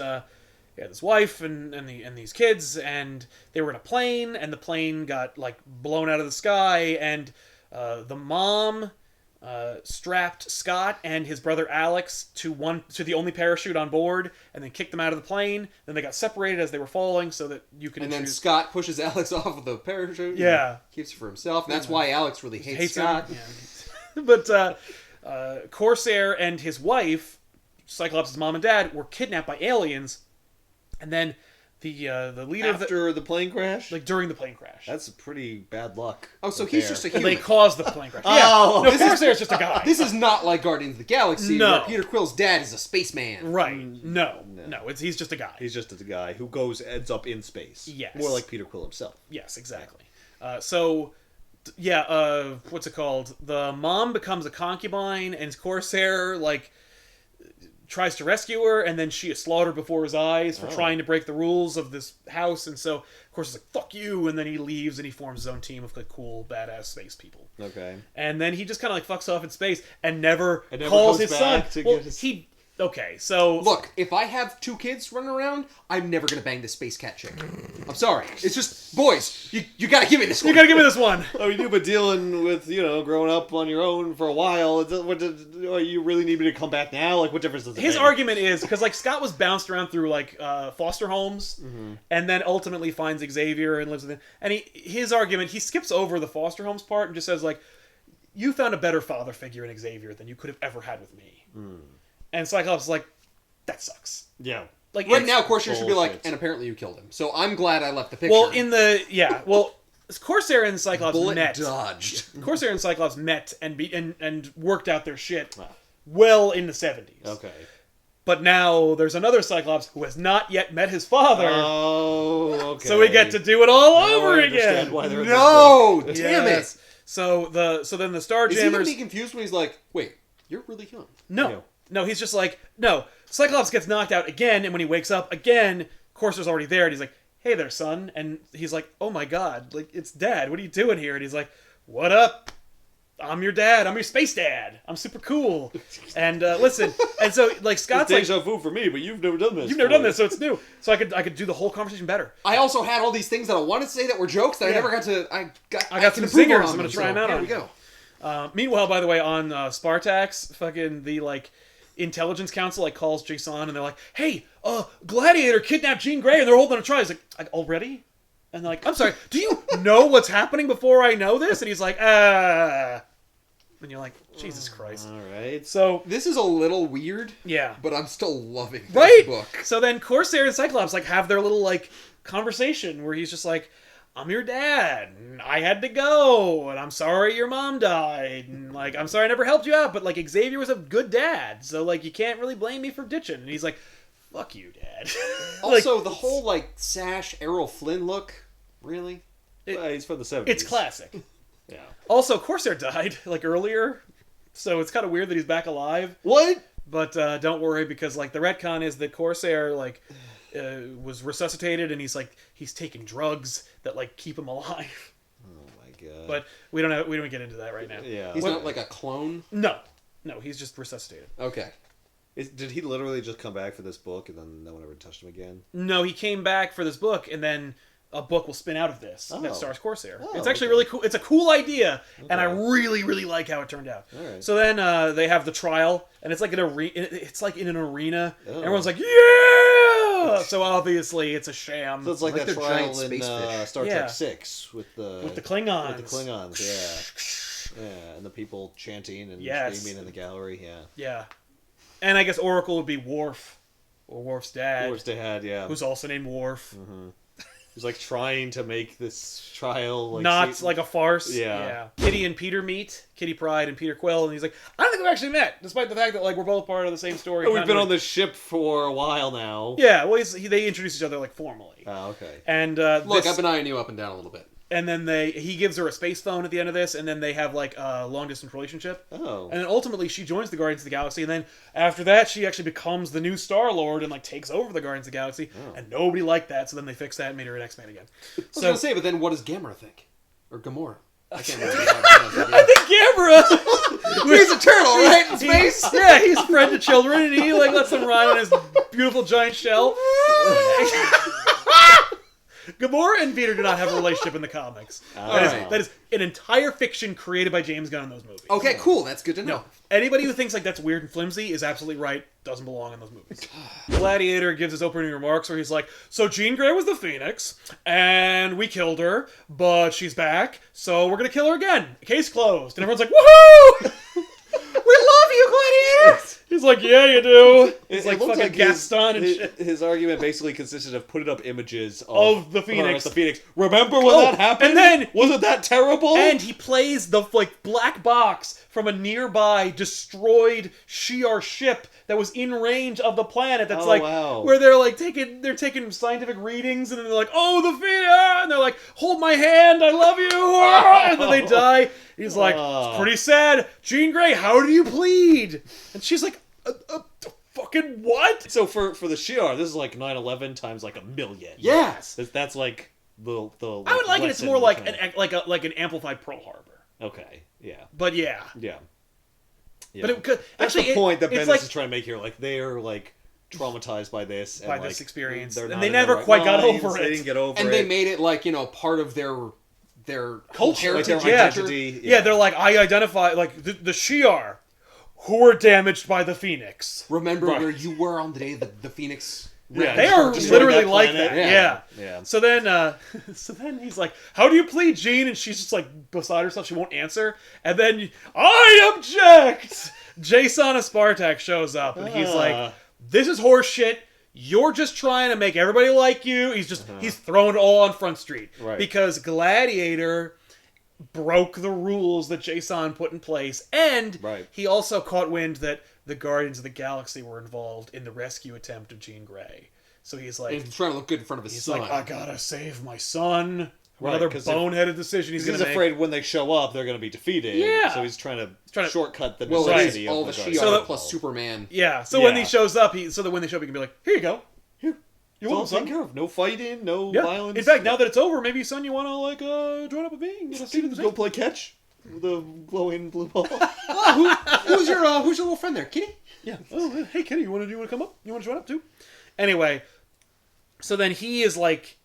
wife and these kids, and they were in a plane, and the plane got, like, blown out of the sky, and the mom strapped Scott and his brother Alex to the only parachute on board, and then kicked them out of the plane. Then they got separated as they were falling, so that you could. And then Scott pushes Alex off of the parachute. Yeah. And keeps it for himself. And that's why Alex really hates him. Scott. Yeah. But Corsair and his wife, Cyclops' mom and dad, were kidnapped by aliens, and then the leader After the plane crash? like during the plane crash. That's pretty bad luck. Oh, so right he's there. just a Well, human. they caused the plane crash. Oh, yeah. No, this Corsair's just a guy. This is not like Guardians of the Galaxy, No. where Peter Quill's dad is a spaceman. right. No. He's just a guy. He's just a guy who ends up in space. Yes. More like Peter Quill himself. Yes, exactly. What's it called? The mom becomes a concubine, and Corsair, like, tries to rescue her, and then she is slaughtered before his eyes for trying to break the rules of this house, and so, of course, he's like, fuck you, and then he leaves, and he forms his own team of, like, cool, badass space people. Okay. And then he just kind of, like, fucks off in space, and never And never calls comes his son. back to Well, get his- Okay, so... Look, if I have 2 kids running around, I'm never gonna bang this space cat chick. I'm sorry. It's just, boys, you gotta give me this one. You gotta give me this one! I mean, you've been dealing with, growing up on your own for a while. You really need me to come back now? Like, what difference does it His make? argument is, because, like, Scott was bounced around through, like, foster homes, and then ultimately finds Xavier and lives with him. And his argument, he skips over the foster homes part and just says, like, you found a better father figure in Xavier than you could have ever had with me. And Cyclops is like, that sucks. Yeah. Like, Right it's- now, Corsair should be like, Bullshit. and apparently you killed him. So I'm glad I left the picture. Well, Corsair and Cyclops Bullet met. dodged. Corsair and Cyclops met and worked out their shit well in the 70s. Okay. But now there's another Cyclops who has not yet met his father. Oh, okay. So we get to do it all Now over I understand again. why they're No! Damn Yes. it! So then the Is he gonna Starjammers. be confused when he's like, wait, you're really young? No, he's just like, no. Cyclops gets knocked out again, and when he wakes up again, Corsair's already there, and he's like, hey there, son. And he's like, oh my god, like, it's Dad. What are you doing here? And he's like, what up? I'm your dad. I'm your space dad. I'm super cool. And listen, and so like Scott's It's like, deja vu for me, but you've never done this. you've never done this, so it's new. So I could do the whole conversation better. I also had all these things that I wanted to say that were jokes that I never got to. I got some can improve zingers. on I'm gonna them, try so them out Here on we you. go. Meanwhile, by the way, on Spartax, fucking the like intelligence council like calls Jason and they're like, hey, Gladiator kidnapped Jean Grey and they're holding a trial. He's like, already? And they're like, I'm sorry, do you know what's happening before I know this? And he's like, And you're like, Jesus Christ. All right. So, This is a little weird, yeah. but I'm still loving this Right? book. So then Corsair and Cyclops like have their little like conversation where he's just like, I'm your dad, and I had to go, and I'm sorry your mom died, and like I'm sorry I never helped you out, but like Xavier was a good dad, so like you can't really blame me for ditching. And he's like, fuck you, dad. Also, the whole like sash Errol Flynn look, really? Well, he's from the 70s. It's classic. Yeah. Also, Corsair died like earlier, so it's kind of weird that he's back alive. What? But don't worry, because like the retcon is that Corsair like was resuscitated, and he's taking drugs that like keep him alive. Oh my god. But we don't get into that right now. Yeah. He's not like a clone? No, he's just resuscitated. Okay. Did he literally just come back for this book and then no one ever touched him again? No, he came back for this book, and then a book will spin out of this that Oh. stars Corsair. Oh, it's actually okay. really cool. It's a cool idea, and I Okay. really, really like how it turned out. All right. So then they have the trial, and it's like it's like in an arena. Oh. Everyone's like, yeah! So obviously it's a sham. So it's like Like that their trial giant in space fish. Star Yeah. Trek 6 with the Klingons. With the Klingons, yeah. Yeah, and the people chanting and Yes. screaming in the gallery, yeah. Yeah. And I guess Oracle would be Worf, or Worf's dad, Worf's dad, yeah. who's also named Worf. He's like trying to make this trial like Not seem- like a farce. Yeah. Kitty and Peter meet. Kitty Pryde and Peter Quill, and he's like, I don't think we've actually met, despite the fact that like we're both part of the same story. Oh, we've been on this ship for a while now. Yeah, well, they introduce each other like formally. Oh, okay. And Look, this- I've been eyeing you up and down a little bit. and then he gives her a space phone at the end of this, and then they have like a long distance relationship. Oh. And then ultimately she joins the Guardians of the Galaxy, and then after that she actually becomes the new Star-Lord and like takes over the Guardians of the Galaxy. And nobody liked that, so then they fixed that and made her an X-Man again. I was gonna say, but then what does Gamora think? Or Gamora? I can't remember. I think Gamora. He's a turtle, right? In space? Yeah, he's a friend to children, and he like lets them ride on his beautiful giant shell. Gamora and Peter do not have a relationship in the comics. Alright. That is an entire fiction created by James Gunn in those movies. Okay, cool. That's good to know. No, anybody who thinks like that's weird and flimsy is absolutely right. Doesn't belong in those movies. Gladiator gives his opening remarks where he's like, "So Jean Grey was the Phoenix, and we killed her, but she's back, so we're gonna kill her again. Case closed." And everyone's like, "Woohoo! We love you, Gladiator!" He's like, "Yeah, you do." He's like looked fucking his- Gaston and his, shit. His argument basically consisted of putting up images Of the her Phoenix. as the Phoenix. Remember when Oh, that happened? and then- wasn't that terrible? And he plays the like black box from a nearby destroyed Shi'ar ship that was in range of the planet. That's Oh, like wow. where they're taking scientific readings, and then they're like, "Oh, the Phoenix!" And they're like, "Hold my hand, I love you!" And then they die. He's like, "It's pretty sad. Jean Grey, how do you plead?" And she's like, "Fucking what?" So for the Shi'ar, this is like 9/11 times like a million. Yes. That's like the. I would like it. It's lesson more like kinda- an amplified Pearl Harbor. Okay. Yeah. But yeah. Yeah. Yeah. But it could That's actually the point that it's Bendis like is trying to make here. Like they are like traumatized by this and by like, this experience, they're and not they in their never right quite got minds, over They it. didn't get over And it. they made it like, part of their Culture, heritage, like their yeah. identity. Yeah, they're like, I identify like the Shi'ar, who were damaged by the Phoenix. Remember Right. where you were on the day the Phoenix. Yeah, They they are destroyed literally that like planet. that. Yeah. Yeah. So then he's like, "How do you plead, Jean?" And she's just like beside herself. She won't answer. And then I object. Jason Spartak shows up, and he's like, "This is horse shit. You're just trying to make everybody like you." He's throwing it all on Front Street. Right. Because Gladiator broke the rules that Jason put in place, and Right. he also caught wind that the Guardians of the Galaxy were involved in the rescue attempt of Jean Grey. So he's like, And he's trying to look good in front of his he's son. like, I gotta save my son. Right, Another 'cause if- boneheaded decision he's He's gonna make. afraid when they show up, they're going to be defeated. Yeah. So he's trying to trying to- shortcut the well, necessity it's of all the Guardians Shi'ar of the plus Galaxy. Superman. Yeah. So when Yeah. he shows up, so that when they show up, he can be like, "Here you go. Here, you It's all want some?" taken care of. No fighting, no Yeah. violence. In fact, now that it's over, maybe son, you want to like join up with me? Get a seat at the Go table. play catch with a glowing blue ball. Who's your little friend there, Kitty? Yeah. Oh, hey, Kitty, you want to come up? You want to join up too? Anyway, so then he is like,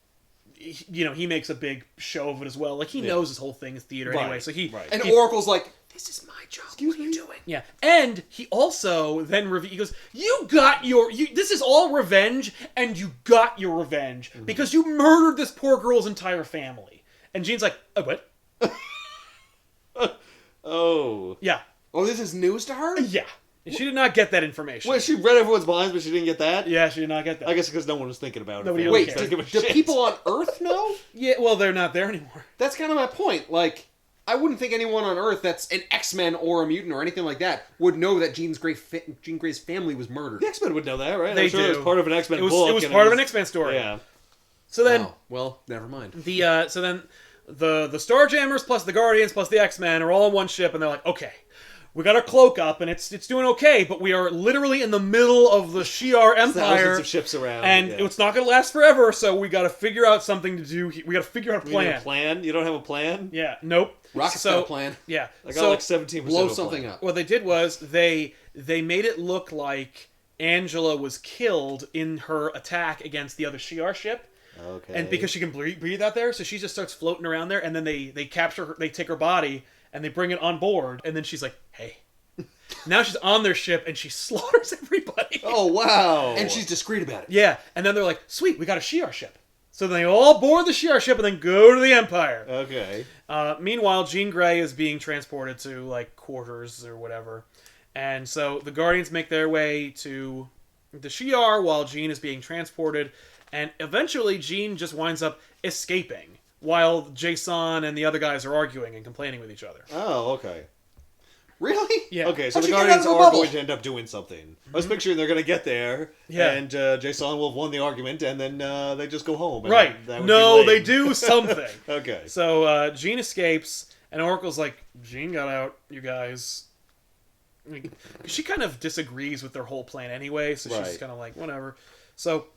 he makes a big show of it as well. Like he knows this whole thing is theater Right, anyway. So he right. And he- Oracle's like, This is my job. Excuse what are you me? doing? Yeah, and he also then he goes, this is all revenge, and you got your revenge because you murdered this poor girl's entire family. And Jean's like, what? Oh. Yeah. Oh, this is news to her? Yeah. She did not get that information. Wait, she read everyone's minds, but she didn't get that? Yeah, she did not get that. I guess because no one was thinking about it. Nobody Family really Wait, cares. do people on Earth know? Yeah, well, they're not there anymore. That's kind of my point. Like, I wouldn't think anyone on Earth that's an X-Men or a mutant or anything like that would know that Jean Grey's family was murdered. The X-Men would know that, right? They I'm sure do. it was part of an X-Men book. It was and part of an X-Men story. Yeah. So then, Oh, well, never mind. the Starjammers plus the Guardians plus the X-Men are all on one ship, and they're like, okay, we got our cloak up, and it's doing okay, but we are literally in the middle of the Shi'ar Empire. Thousands of ships around. And yeah. it's not going to last forever, so we got to figure out something to do. We got to figure out a You need plan. a plan? You don't have a plan? Yeah, nope. Rocket's so, got a plan. Yeah. I got so, like 17% Blow of a something plan. up. what they did was they made it look like Angela was killed in her attack against the other Shi'ar ship. Okay. And because she can breathe out there, so she just starts floating around there, and then they capture her, they take her body, and they bring it on board, and then she's like, hey. Now she's on their ship, and she slaughters everybody. Oh, wow. And she's discreet about it. Yeah, and then they're like, sweet, we got a Shi'ar ship. So they all board the Shi'ar ship and then go to the Empire. Okay. Meanwhile, Jean Grey is being transported to, like, quarters or whatever. And so the Guardians make their way to the Shi'ar while Jean is being transported. And eventually, Jean just winds up escaping while Jason and the other guys are arguing and complaining with each other. Oh, okay. Really? Yeah. Okay, so How'd the you get out Guardians of the are bubble? going to end up doing something. I was picturing they're going to get there, Yeah. and Jason will have won the argument, and then they just go home. And Right. that would No, be lame. they do something. Okay. So Jean escapes, and Oracle's like, Jean got out, you guys. Like, she kind of disagrees with their whole plan anyway, so she's Right. kind of like, whatever. So,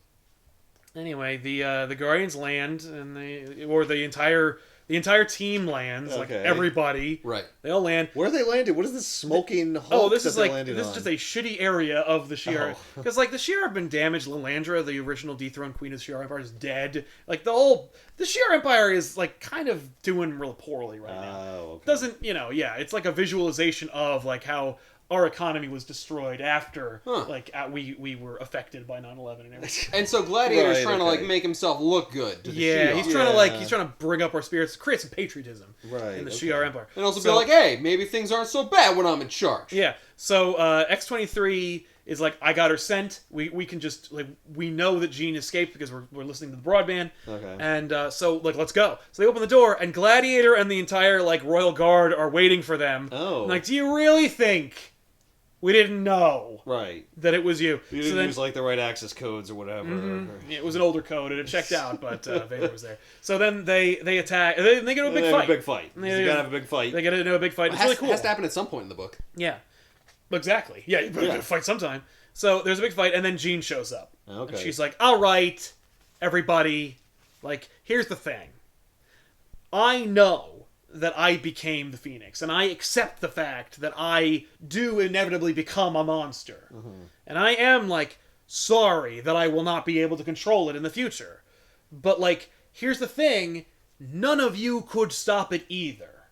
anyway, the Guardians land, and the entire team lands, like Okay. everybody. Right. They all land. Where are they landed? What is this smoking Hulk Oh, this that is they're like landing this on? is just a shitty area of the Shi'ar, Oh. because like the Shi'ar have been damaged. Lilandra, the original dethroned queen of the Shi'ar Empire, is dead. Like the Shi'ar Empire is like kind of doing real poorly right now. Oh, okay. Doesn't it's like a visualization of like how our economy was destroyed after we were affected by 9/11 and everything. And so Gladiator's Right, trying to okay. like make himself look good to the Yeah, Shi'ar. he's trying to bring up our spirits, create some patriotism Right, in the okay. Shi'ar Empire, And also So- be like, hey, maybe things aren't so bad when I'm in charge. Yeah. So X-23 is like, I got her sent. We can just like we know that Jean escaped because we're listening to the broadband. Okay. And so like let's go. So they open the door and Gladiator and the entire like royal guard are waiting for them. Oh. I'm like, do you really think we didn't know Right. that it was you? You So didn't then- use like the right access codes or whatever. Yeah, it was an older code and it checked out, but Vader was there. So then they attack. They get into a big They fight. have a big fight. Yeah, You gotta have a big fight. They get into a big fight. It It's has, really cool. has to happen at some point in the book. Yeah, exactly. Yeah, you better Yeah. fight sometime. So there's a big fight, and then Jean shows up. Okay. And she's like, all right, everybody, like, here's the thing. I know that I became the Phoenix, and I accept the fact that I do inevitably become a monster. And I am, like, sorry that I will not be able to control it in the future. But, like, here's the thing. None of you could stop it either.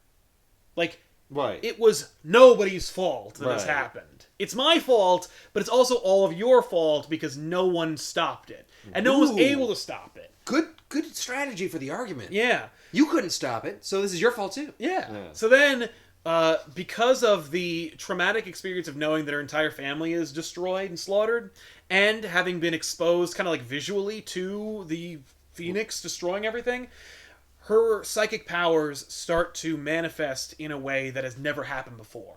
Like, Right. it was nobody's fault that this Right. happened. It's my fault, but it's also all of your fault because no one stopped it. And no one was Ooh. able to stop it. Good strategy for the argument. Yeah. You couldn't stop it, so this is your fault too. Yeah. Yeah. So then, because of the traumatic experience of knowing that her entire family is destroyed and slaughtered, and having been exposed kind of like visually to the Phoenix destroying everything, her psychic powers start to manifest in a way that has never happened before.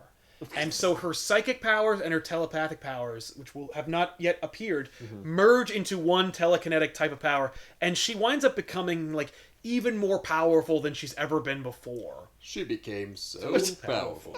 And so her psychic powers and her telepathic powers, which will have not yet appeared, merge into one telekinetic type of power, and she winds up becoming like even more powerful than she's ever been before. She became so Powerful.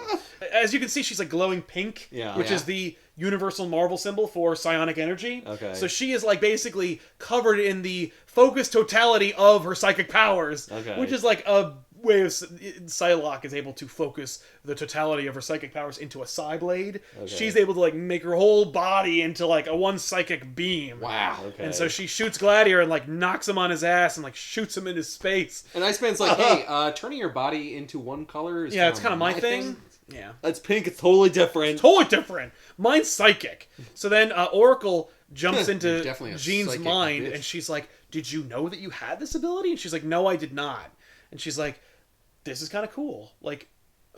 As you can see, she's like glowing pink, Yeah. which Yeah. is the universal Marvel symbol for psionic energy. Okay. So she is like basically covered in the focused totality of her psychic powers, Okay. which is like a way of Psylocke is able to focus the totality of her psychic powers into a psi blade. Okay. She's able to like make her whole body into like a one psychic beam. Wow. Okay. And so she shoots Gladiator and like knocks him on his ass and like shoots him into space. And Iceman's like, hey, turning your body into one color is Yeah, it's kind of my thing. Yeah. That's pink. It's totally different. Totally different. Mine's psychic. So then Oracle jumps You're into definitely a Jean's psychic mind, bitch. and she's like, "Did you know that you had this ability?" And she's like, "No, I did not." And she's like, "This is kind of cool. Like,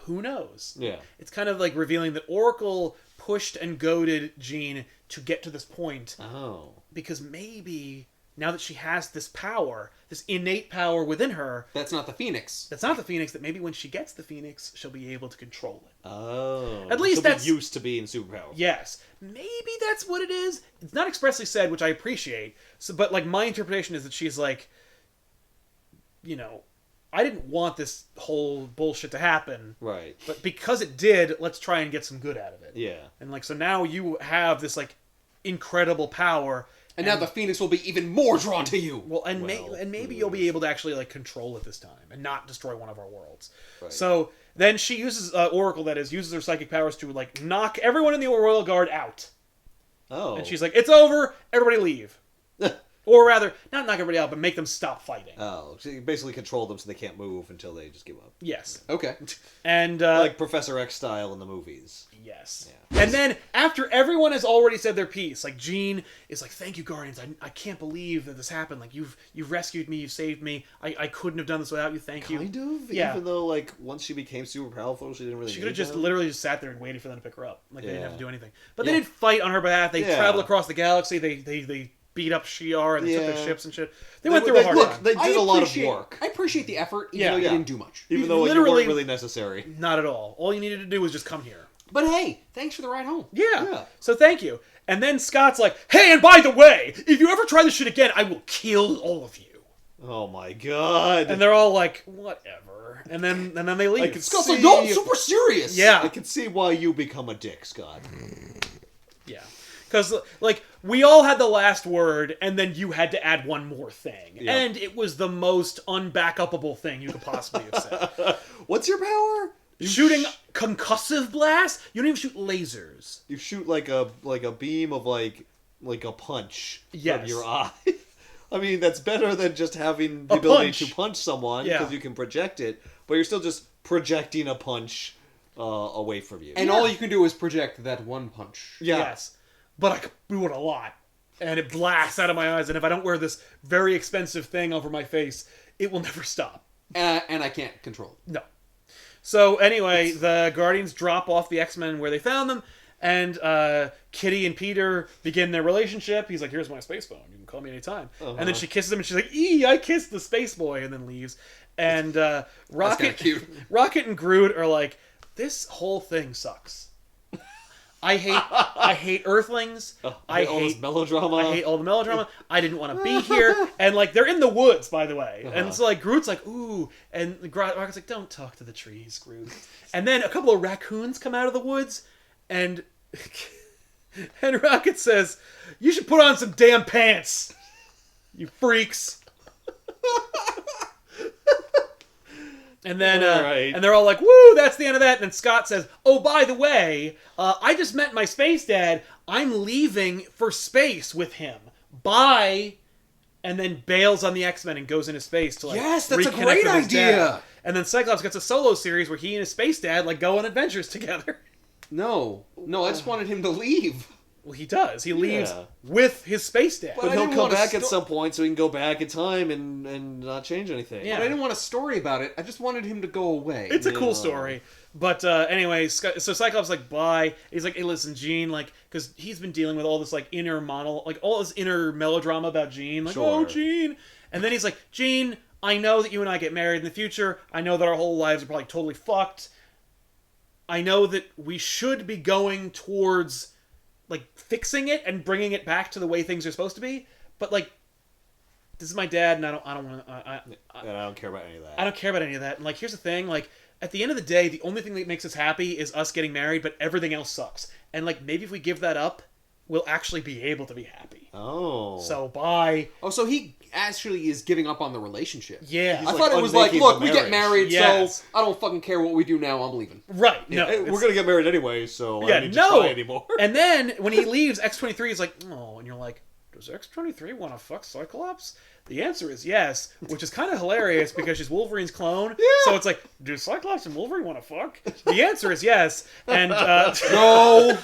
who knows?" Yeah. It's kind of like revealing that Oracle pushed and goaded Jean to get to this point Oh. because maybe now that she has this power, this innate power within her, That's not the Phoenix. that's not the Phoenix, that maybe when she gets the Phoenix, she'll be able to control it. Oh. At least She'll be that's- used to being superpowered. Yes, maybe that's what it is. It's not expressly said, which I appreciate. So, but like my interpretation is that she's like, you know, I didn't want this whole bullshit to happen, Right. but because it did, let's try and get some good out of it. Yeah. And like, so now you have this like incredible power, And now the Phoenix will be even more drawn to you. well, and maybe you'll be able to actually like control it this time and not destroy one of our worlds. Right. So then she uses Oracle, that is, uses her psychic powers to like knock everyone in the Royal Guard out. Oh. And she's like, "It's over. Everybody leave." Or rather, not knock everybody out, but make them stop fighting. Oh, so you basically control them so they can't move until they just give up. Yes. Okay. And, Like Professor X style in the movies. yes. Yeah. And then, after everyone has already said their piece, like, Jean is like, "Thank you, Guardians. I can't believe that this happened. Like, you've rescued me, you've saved me. I couldn't have done this without you. Thank you." Kind of? Yeah. Even though, like, once she became super powerful, she didn't really She could have need just them? literally just sat there and waited for them to pick her up. Like, they didn't have to Yeah. do anything. But Yeah. they did fight on her behalf. They Yeah. traveled across the galaxy. They beat up Shi'ar and they took Yeah. their ships and shit. They went through a hard look, time. they did a lot of work. I appreciate the effort, even Yeah. though you Yeah. didn't do much. Even though you literally- weren't really necessary. Not at all. All you needed to do was just come here. But hey, thanks for the ride home. Yeah. Yeah. So thank you. And then Scott's like, "Hey, and by the way, if you ever try this shit again, I will kill all of you." Oh my god. And they're all like, "Whatever." And then they leave. I can Scott's see, like, no, I'm super serious. Yeah. I can see why you become a dick, Scott. Yeah. Because, like, we all had the last word, and then you had to add one more thing. Yeah. And it was the most unback-upable thing you could possibly have said. What's your power? You Shooting concussive blasts? You don't even shoot lasers. You shoot like a beam of like a punch Yes. from your eye. I mean, that's better than just having the A ability punch. to punch someone Yeah. because you can project it, but you're still just projecting a punch away from you. And Yeah. all you can do is project that one punch. yeah. Yes. But I could do it a lot. And it blasts out of my eyes, and if I don't wear this very expensive thing over my face, it will never stop. And I can't control it. No. So anyway, the Guardians drop off the X-Men where they found them, and Kitty and Peter begin their relationship. He's like, "Here's my space phone. You can call me anytime." And then she kisses him, and she's like, I kissed the space boy," and then leaves. And Rocket, cute. Rocket and Groot are like, "This whole thing sucks. I hate Earthlings. I all this hate melodrama. I hate all the melodrama. I didn't want to be here." And like they're in the woods, by the way. And so like Groot's like, "Ooh," and Rocket's like, "Don't talk to the trees, Groot." And then a couple of raccoons come out of the woods, and and Rocket says, "You should put on some damn pants, you freaks." And then, Alright. and they're all like, "Woo, that's the end of that." And then Scott says, "Oh, by the way, I just met my space dad. I'm leaving for space with him. Bye." And then bails on the X-Men and goes into space to like Yes, that's a reconnect great with his idea. dad. And then Cyclops gets a solo series where he and his space dad like go on adventures together. No, I just wanted him to leave. Well, he does. He leaves Yeah. with his space dad. But I he'll didn't come want a back at sto- some point so he can go back in time and not change anything. Yeah. But I didn't want a story about it. I just wanted him to go away. It's a cool Yeah. story. But anyway, so Cyclops like, "Bye." He's like, "Hey, listen, Jean," like, because he's been dealing with all this like inner like all this inner melodrama about Jean, like, Sure. "Oh, Jean," and then he's like, "Jean, I know that you and I get married in the future. I know that our whole lives are probably totally fucked. I know that we should be going towards like fixing it and bringing it back to the way things are supposed to be. But like, this is my dad, and I don't want to. And I don't care about any of that. I don't care about any of that. And like, here's the thing, like, at the end of the day, the only thing that makes us happy is us getting married, but everything else sucks. And like, maybe if we give that up, we'll actually be able to be happy. Oh. So bye." Oh, so he actually is giving up on the relationship. Yeah. I like thought it was like, unmaking look, the we get marriage. married, Yes. so I don't fucking care what we do now. I'm leaving. Right. No. Hey, we're it's- gonna get married anyway, so I Yeah, don't need to no. try anymore. And then when he leaves, X-23 is like, "Oh," and you're like, does X-23 want to fuck Cyclops? The answer is yes, which is kind of hilarious because she's Wolverine's clone. Yeah. So it's like, do Cyclops and Wolverine want to fuck? The answer is yes. And, No!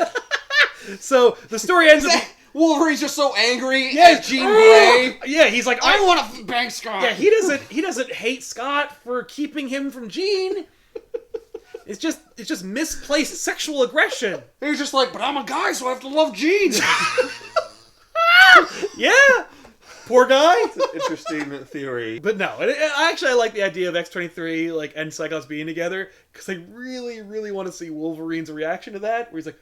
So the story ends with... Wolverine's just so angry at Jean Grey. Yeah, he's like, I want to bang Scott. Yeah, he doesn't hate Scott for keeping him from Jean. It's just misplaced sexual aggression. He's just like, but I'm a guy, so I have to love Jean. Yeah, poor guy. It's an interesting theory. But no, I like the idea of X-23 like and Cyclops being together because I really, really want to see Wolverine's reaction to that, where he's like,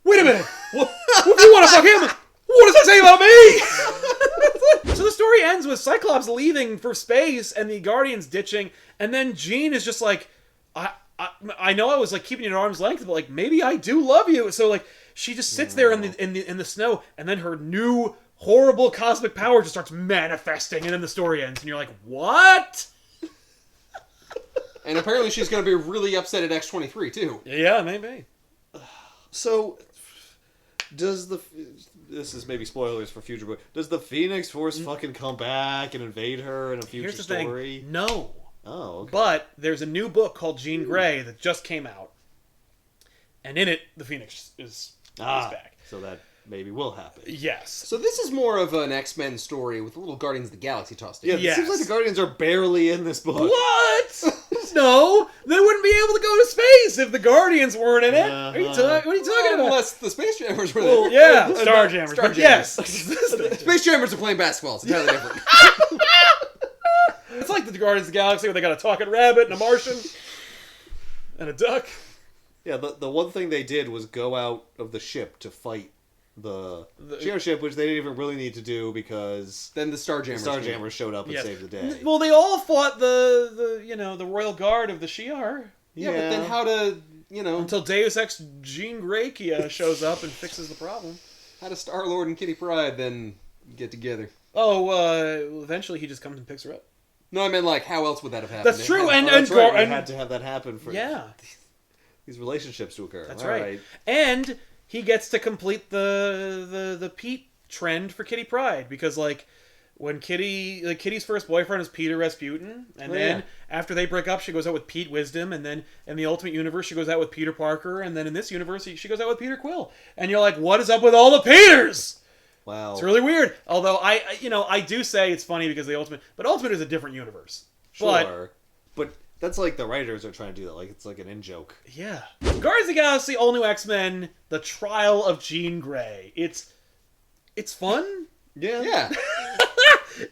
"Wait a minute, if you want to fuck him, what does that say about me?" So the story ends with Cyclops leaving for space and the Guardians ditching, and then Jean is just like, I know I was like keeping you at arm's length, but like maybe I do love you. So like she just sits there in the snow, and then her new horrible cosmic power just starts manifesting, and then the story ends, and you're like, what? And apparently she's going to be really upset at X-23 too. Yeah, maybe. So, this is maybe spoilers for future, but does the Phoenix Force fucking come back and invade her in a future Here's the story? thing. No. Oh, okay. But there's a new book called Jean Grey that just came out, and in it, the Phoenix is back. So that maybe will happen. Yes. So this is more of an X-Men story with a little Guardians of the Galaxy tossed in. Yeah, Yes. it seems like the Guardians are barely in this book. What? No, they wouldn't be able to go to space if the Guardians weren't in it. What are you talking about? Unless the Space Jammers were there. Yeah, Starjammers. But Starjammers. yes. Space Jammers are playing basketball. It's entirely different. It's like the Guardians of the Galaxy where they got a talking rabbit and a Martian and a duck. Yeah, the one thing they did was go out of the ship to fight the ship, which they didn't even really need to do because Then the Starjammers. showed up and Yes. saved the day. Well, they all fought the Royal Guard of the Shi'ar. Yeah, but then how to, Until Deus Ex Jean Grey shows up and fixes the problem. how does Star-Lord and Kitty Pryde then get together? Oh, eventually he just comes and picks her up. No, I meant like, how else would that have happened? That's true, and That's right, we and had to have that happen for these relationships to occur. That's All right. And he gets to complete the Pete trend for Kitty Pryde because like when Kitty's first boyfriend is Peter Rasputin, and then after they break up, she goes out with Pete Wisdom, and then in the Ultimate Universe, she goes out with Peter Parker, and then in this universe, she goes out with Peter Quill. And you're like, what is up with all the Peters? Wow. It's really weird. Although I do say it's funny because but Ultimate is a different universe. Sure. But that's like the writers are trying to do that. Like it's like an in-joke. Yeah. Guardians of the Galaxy, All New X-Men, The Trial of Jean Grey. It's fun. Yeah. Yeah.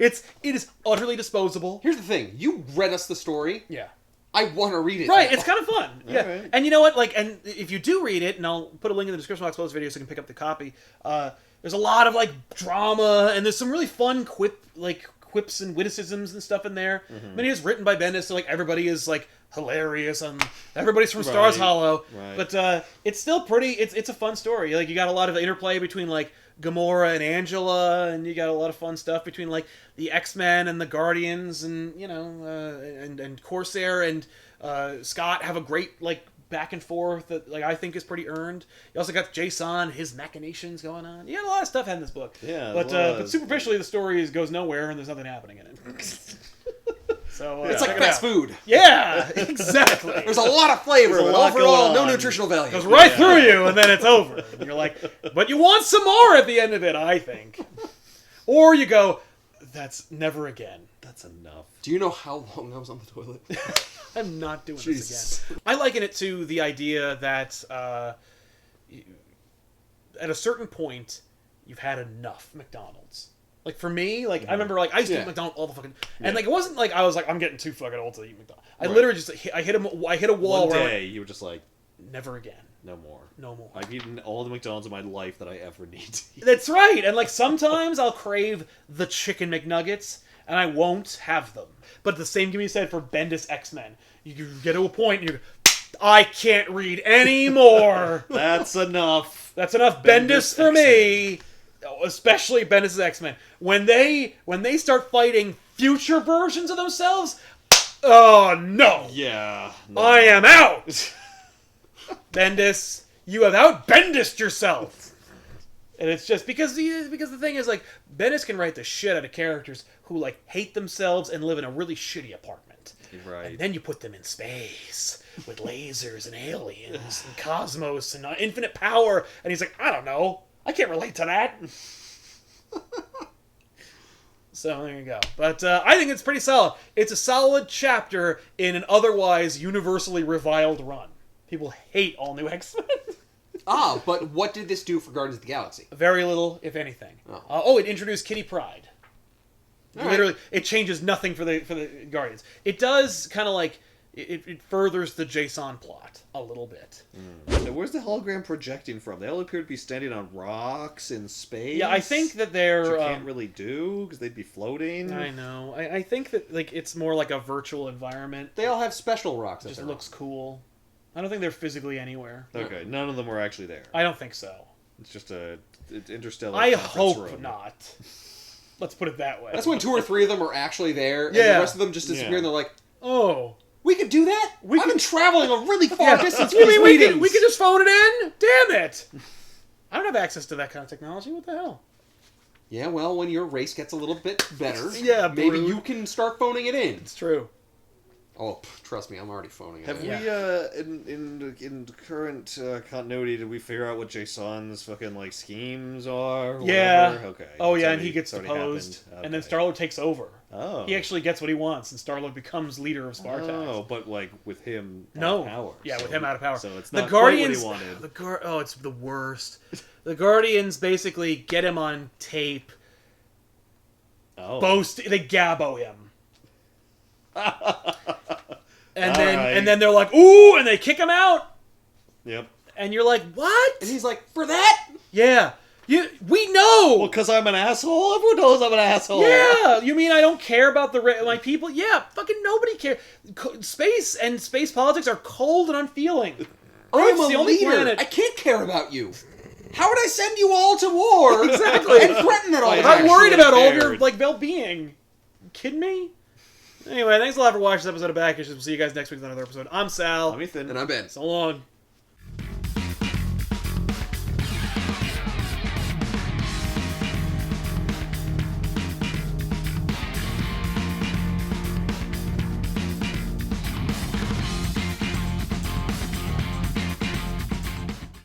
It is utterly disposable. Here's the thing. You read us the story. Yeah. I want to read it. Right, it's kind of fun. Yeah. right. And you know what? Like, and if you do read it, and I'll put a link in the description box below this video so you can pick up the copy, there's a lot of, like, drama, and there's some really fun quips and witticisms and stuff in there. I mean, it's written by Bendis, so, like, everybody is, like, hilarious, and everybody's from Stars Hollow. Right. But it's still pretty, it's a fun story. Like, you got a lot of interplay between, like, Gamora and Angela, and you got a lot of fun stuff between, like, the X-Men and the Guardians, and, and Corsair and Scott have a great, like, back and forth that, like, I think is pretty earned. You also got Jason, his machinations going on. You got a lot of stuff in this book. Yeah, but superficially, the story goes nowhere, and there's nothing happening in it. So It's like fast food. Yeah, exactly. There's a lot of flavor, There's a but lot overall, going no on. nutritional value. Goes right through you, and then it's over. And you're like, but you want some more at the end of it, I think. Or you go, that's never again. That's enough. Do you know how long I was on the toilet? I'm not doing Jeez. this again. I liken it to the idea that at a certain point, you've had enough McDonald's. Like, for me, like, I remember, like, I used to eat McDonald's all the fucking... And, like, it wasn't like I was like, I'm getting too fucking old to eat McDonald's. I literally just... I hit a wall One where day, you were just like, never again. no more. No more. I've eaten all the McDonald's in my life that I ever need to eat. That's right. And, like, sometimes I'll crave the chicken McNuggets, and I won't have them. But the same can be said for Bendis X-Men. You get to a point, and you go, I can't read anymore. That's enough. That's enough Bendis for me. Especially Bendis' X-Men. When they start fighting future versions of themselves, oh no! Yeah. No. I am out! Bendis, you have out-Bendised yourself! And it's just because the thing is, like, Bendis can write the shit out of characters who, like, hate themselves and live in a really shitty apartment. Right. And then you put them in space with lasers and aliens and cosmos and infinite power. And he's like, I don't know. I can't relate to that. So there you go. But I think it's pretty solid. It's a solid chapter in an otherwise universally reviled run. People hate all new X-Men. But what did this do for Guardians of the Galaxy? Very little, if anything. It introduced Kitty Pryde. Literally, it changes nothing for the Guardians. It does kind of like it furthers the Jason plot a little bit. So where's the hologram projecting from? They all appear to be standing on rocks in space. Yeah, I think that they're... Which you can't really do, because they'd be floating. I know. I think that like it's more like a virtual environment. They all have special rocks. It just looks cool. I don't think they're physically anywhere. Okay, none of them were actually there. I don't think so. It's just it's interstellar. I conference hope room. not. Let's put it that way. That's when 2 or 3 of them are actually there, and the Yeah. rest of them just disappear, and they're like, Oh. we could do that? I've been traveling a really far distance for You these mean we meetings. could just phone it in? Damn it! I don't have access to that kind of technology. What the hell? Yeah, well, when your race gets a little bit better, Yeah, maybe Brood. you can start phoning it in. It's true. Oh, trust me, I'm already phoning it Have in. we in current continuity? Did we figure out what Jason's fucking like schemes are? Or Yeah. whatever? Okay. Oh It's yeah, and already- he gets it's already deposed, happened. and then Okay. Star-Lord takes over. Oh. He actually gets what he wants, and Star-Lord becomes leader of Spartax. Oh, but like with him out No. of power. Yeah, so with him out of power. So it's The not Guardians. quite what he wanted. Oh, it's the worst. The Guardians basically get him on tape. Oh. They gabbo him. And All then right. and then they're like, ooh, and they kick him out. Yep. And you're like, what? And he's like, for that? Yeah. We know. Well, because I'm an asshole? Everyone knows I'm an asshole. Yeah, you mean I don't care about my people? Yeah, fucking nobody cares. Space and space politics are cold and unfeeling. I'm Earth's a the only leader. planet. I can't care about you. How would I send you all to war Exactly. and threaten it all the I'm time? not worried about all of your cared. like well-being. You kidding me? Anyway, thanks a lot for watching this episode of Back Issues. We'll see you guys next week with another episode. I'm Sal. I'm Ethan. And I'm Ben. So long.